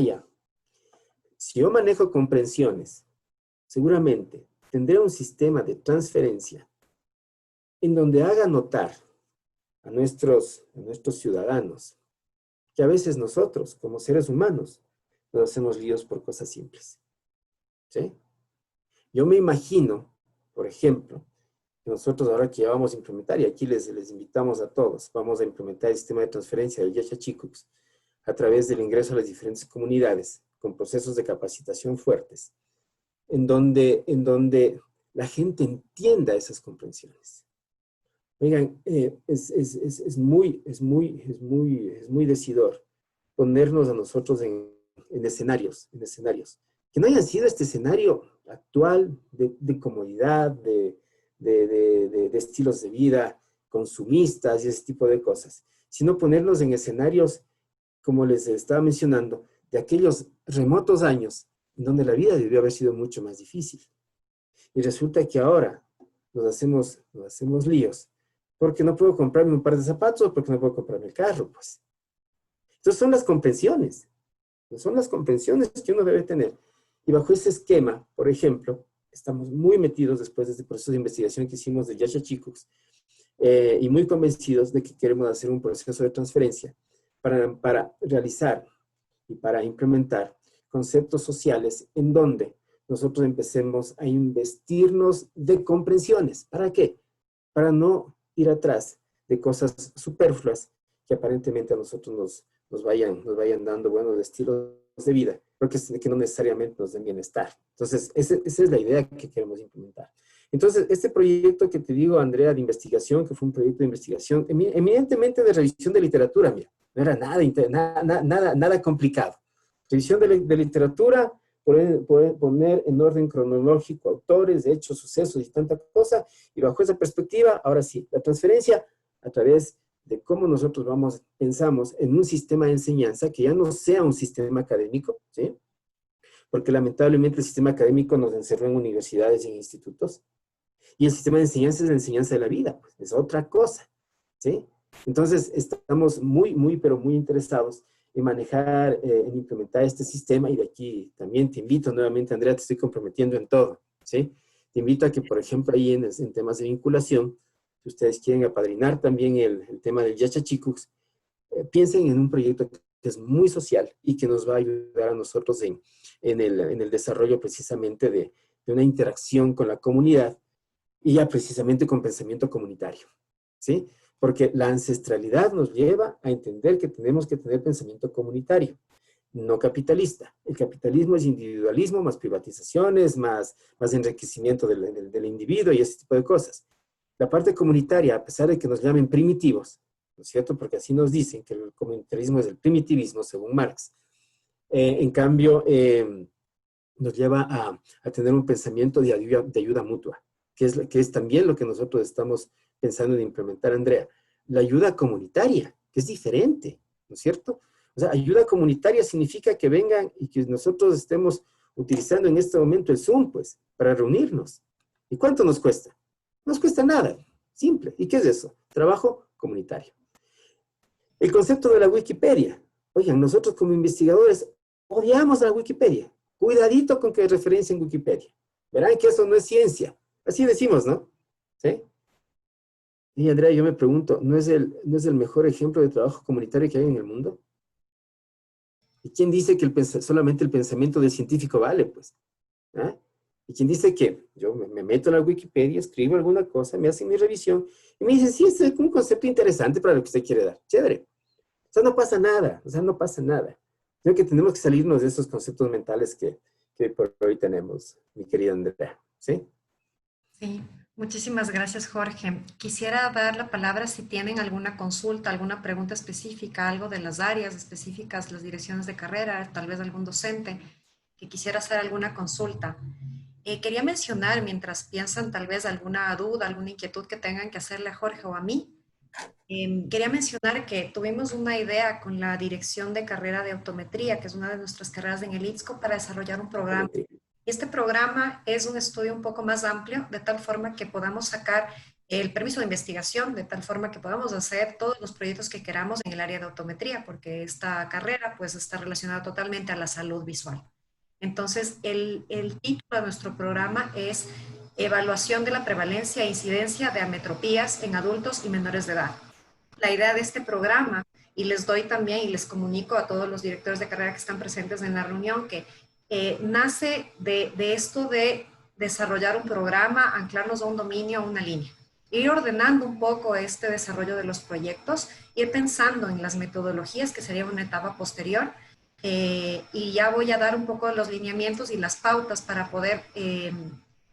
Ya. Si yo manejo comprensiones, seguramente tendré un sistema de transferencia en donde haga notar a nuestros ciudadanos que a veces nosotros, como seres humanos, nos hacemos líos por cosas simples. ¿Sí? Yo me imagino, por ejemplo, que nosotros ahora que ya vamos a implementar, y aquí les invitamos a todos, vamos a implementar el sistema de transferencia del Yaxachicux a través del ingreso a las diferentes comunidades con procesos de capacitación fuertes, en donde la gente entienda esas comprensiones. Oigan, es muy decidor ponernos a nosotros en escenarios, que no hayan sido este escenario actual de comodidad, de estilos de vida consumistas y ese tipo de cosas, sino ponernos en escenarios, como les estaba mencionando, de aquellos remotos años en donde la vida debió haber sido mucho más difícil. Y resulta que ahora nos hacemos líos porque no puedo comprarme un par de zapatos o porque no puedo comprarme el carro, pues. Entonces son las comprensiones. Son las comprensiones que uno debe tener. Y bajo ese esquema, por ejemplo, estamos muy metidos después de este proceso de investigación que hicimos de Yaxachicux y muy convencidos de que queremos hacer un proceso de transferencia para realizar y para implementar conceptos sociales en donde nosotros empecemos a investirnos de comprensiones. ¿Para qué? Para no ir atrás de cosas superfluas que aparentemente a nosotros nos vayan dando buenos estilos de vida, pero que no necesariamente nos den bienestar. Entonces, esa es la idea que queremos implementar. Entonces, este proyecto que te digo, Andrea, de investigación, que fue un proyecto de investigación eminentemente de revisión de literatura, mira, no era nada complicado. Revisión de literatura, poner en orden cronológico autores, hechos, sucesos y tanta cosa, y bajo esa perspectiva, ahora sí, la transferencia a través de cómo nosotros pensamos en un sistema de enseñanza que ya no sea un sistema académico, ¿sí? Porque lamentablemente el sistema académico nos encerró en universidades y en institutos, y el sistema de enseñanza es la enseñanza de la vida, pues, es otra cosa, ¿sí? Entonces, estamos pero muy interesados en manejar, en implementar este sistema, y de aquí también te invito nuevamente, Andrea, te estoy comprometiendo en todo, ¿sí? Te invito a que, por ejemplo, ahí en temas de vinculación, si ustedes quieren apadrinar también el tema del Yachachikucs, piensen en un proyecto que es muy social y que nos va a ayudar a nosotros en el desarrollo precisamente de una interacción con la comunidad y ya precisamente con pensamiento comunitario, ¿sí? Porque la ancestralidad nos lleva a entender que tenemos que tener pensamiento comunitario, no capitalista. El capitalismo es individualismo, más privatizaciones, más enriquecimiento del individuo y ese tipo de cosas. La parte comunitaria, a pesar de que nos llamen primitivos, ¿no es cierto? Porque así nos dicen que el comunitarismo es el primitivismo, según Marx. En cambio, nos lleva a tener un pensamiento de ayuda mutua, que es también lo que nosotros estamos pensando en implementar, Andrea. La ayuda comunitaria, que es diferente, ¿no es cierto? O sea, ayuda comunitaria significa que vengan y que nosotros estemos utilizando en este momento el Zoom, pues, para reunirnos. ¿Y cuánto nos cuesta? No nos cuesta nada, simple. ¿Y qué es eso? Trabajo comunitario. El concepto de la Wikipedia. Oigan, nosotros como investigadores odiamos a la Wikipedia. Cuidadito con que referencien Wikipedia. Verán que eso no es ciencia. Así decimos, ¿no? ¿Sí? Y Andrea, yo me pregunto, ¿no es el mejor ejemplo de trabajo comunitario que hay en el mundo? ¿Y quién dice que solamente el pensamiento del científico vale, pues? ¿Ah? ¿Y quién dice que yo me meto en la Wikipedia, escribo alguna cosa, me hacen mi revisión y me dicen, sí, este es un concepto interesante para lo que usted quiere dar? Chévere. O sea, no pasa nada. O sea, no pasa nada. Creo que tenemos que salirnos de esos conceptos mentales que por hoy tenemos, mi querida Andrea. ¿Sí? Sí, muchísimas gracias, Jorge. Quisiera dar la palabra si tienen alguna consulta, alguna pregunta específica, algo de las áreas específicas, las direcciones de carrera, tal vez algún docente que quisiera hacer alguna consulta. Quería mencionar, mientras piensan tal vez alguna duda, alguna inquietud que tengan que hacerle a Jorge o a mí, quería mencionar que tuvimos una idea con la dirección de carrera de optometría, que es una de nuestras carreras en el ITSCO, para desarrollar un programa. Este programa es un estudio un poco más amplio, de tal forma que podamos sacar el permiso de investigación, de tal forma que podamos hacer todos los proyectos que queramos en el área de optometría, porque esta carrera pues está relacionada totalmente a la salud visual. Entonces, el título de nuestro programa es Evaluación de la prevalencia e incidencia de ametropías en adultos y menores de edad. La idea de este programa, y les doy también y les comunico a todos los directores de carrera que están presentes en la reunión, que nace de esto de desarrollar un programa, anclarnos a un dominio, a una línea. Ir ordenando un poco este desarrollo de los proyectos, ir pensando en las metodologías, que sería una etapa posterior, y ya voy a dar un poco los lineamientos y las pautas para poder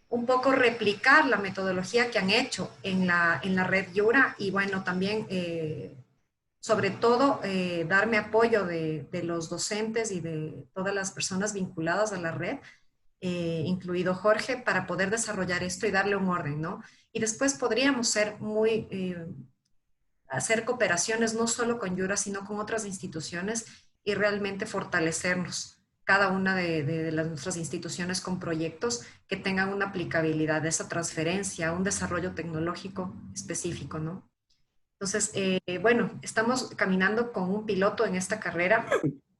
un poco replicar la metodología que han hecho en la red Yura y bueno, también sobre todo darme apoyo de los docentes y de todas las personas vinculadas a la red, incluido Jorge, para poder desarrollar esto y darle un orden, ¿no? Y después podríamos ser hacer cooperaciones no solo con Yura, sino con otras instituciones y realmente fortalecernos cada una de nuestras instituciones con proyectos que tengan una aplicabilidad de esa transferencia, un desarrollo tecnológico específico, ¿no? Entonces, bueno, estamos caminando con un piloto en esta carrera.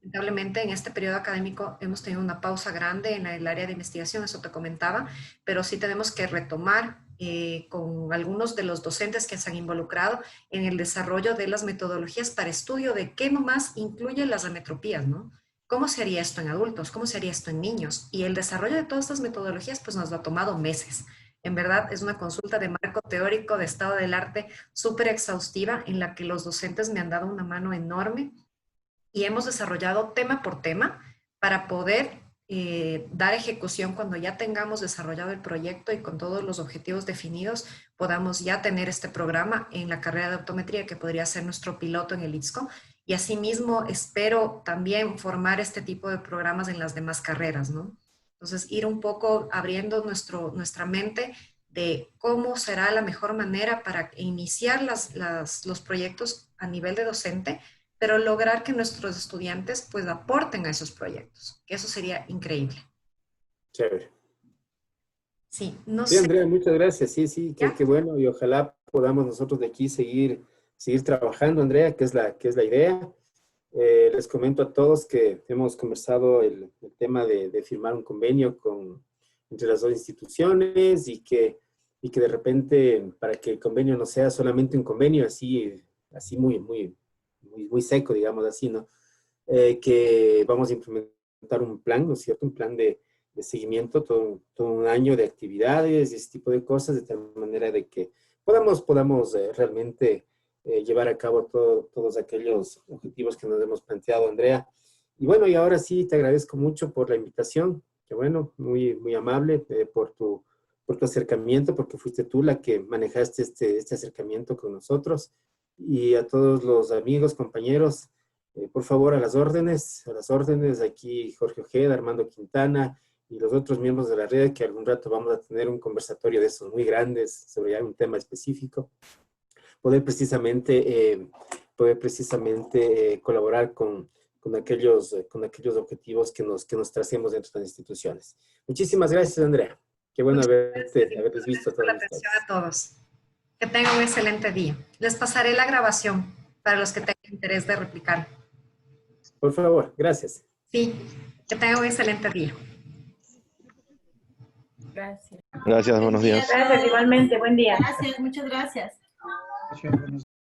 Lamentablemente, en este periodo académico hemos tenido una pausa grande en el área de investigación, eso te comentaba, pero sí tenemos que retomar con algunos de los docentes que se han involucrado en el desarrollo de las metodologías para estudio de qué nomás incluyen las ametropías, ¿no? ¿Cómo se haría esto en adultos? ¿Cómo se haría esto en niños? Y el desarrollo de todas estas metodologías pues nos ha tomado meses. En verdad es una consulta de marco teórico de estado del arte súper exhaustiva en la que los docentes me han dado una mano enorme y hemos desarrollado tema por tema para poder dar ejecución cuando ya tengamos desarrollado el proyecto y con todos los objetivos definidos, podamos ya tener este programa en la carrera de optometría que podría ser nuestro piloto en el ITSCO. Y asimismo espero también formar este tipo de programas en las demás carreras, ¿no? Entonces, ir un poco abriendo nuestra mente de cómo será la mejor manera para iniciar los proyectos a nivel de docente, pero lograr que nuestros estudiantes pues aporten a esos proyectos, que eso sería increíble. Chévere. Sí, no Sí, sé. Andrea, muchas gracias. Sí, sí, ¿Ya? qué bueno. Y ojalá podamos nosotros de aquí seguir trabajando, Andrea, que es la idea. Les comento a todos que hemos conversado el tema de firmar un convenio entre las dos instituciones y que de repente, para que el convenio no sea solamente un convenio así muy seco, digamos así, ¿no? Que vamos a implementar un plan, ¿no es cierto? Un plan de seguimiento, todo un año de actividades y ese tipo de cosas, de tal manera de que podamos realmente llevar a cabo todos aquellos objetivos que nos hemos planteado, Andrea. Y bueno, y ahora sí, te agradezco mucho por la invitación, que bueno, muy amable por tu acercamiento, porque fuiste tú la que manejaste este acercamiento con nosotros. Y a todos los amigos, compañeros, por favor, a las órdenes, aquí Jorge Ojeda, Armando Quintana y los otros miembros de la red, que algún rato vamos a tener un conversatorio de esos muy grandes sobre un tema específico, poder precisamente colaborar con aquellos objetivos que nos tracemos dentro de las instituciones. Muchísimas gracias, Andrea. Qué bueno haberles visto a Por la todos atención ustedes. a todos. Que tengan un excelente día. Les pasaré la grabación para los que tengan interés de replicar. Por favor, gracias. Sí, que tengan un excelente día. Gracias. Gracias, buenos días. Gracias, igualmente. Buen día. Gracias, muchas gracias.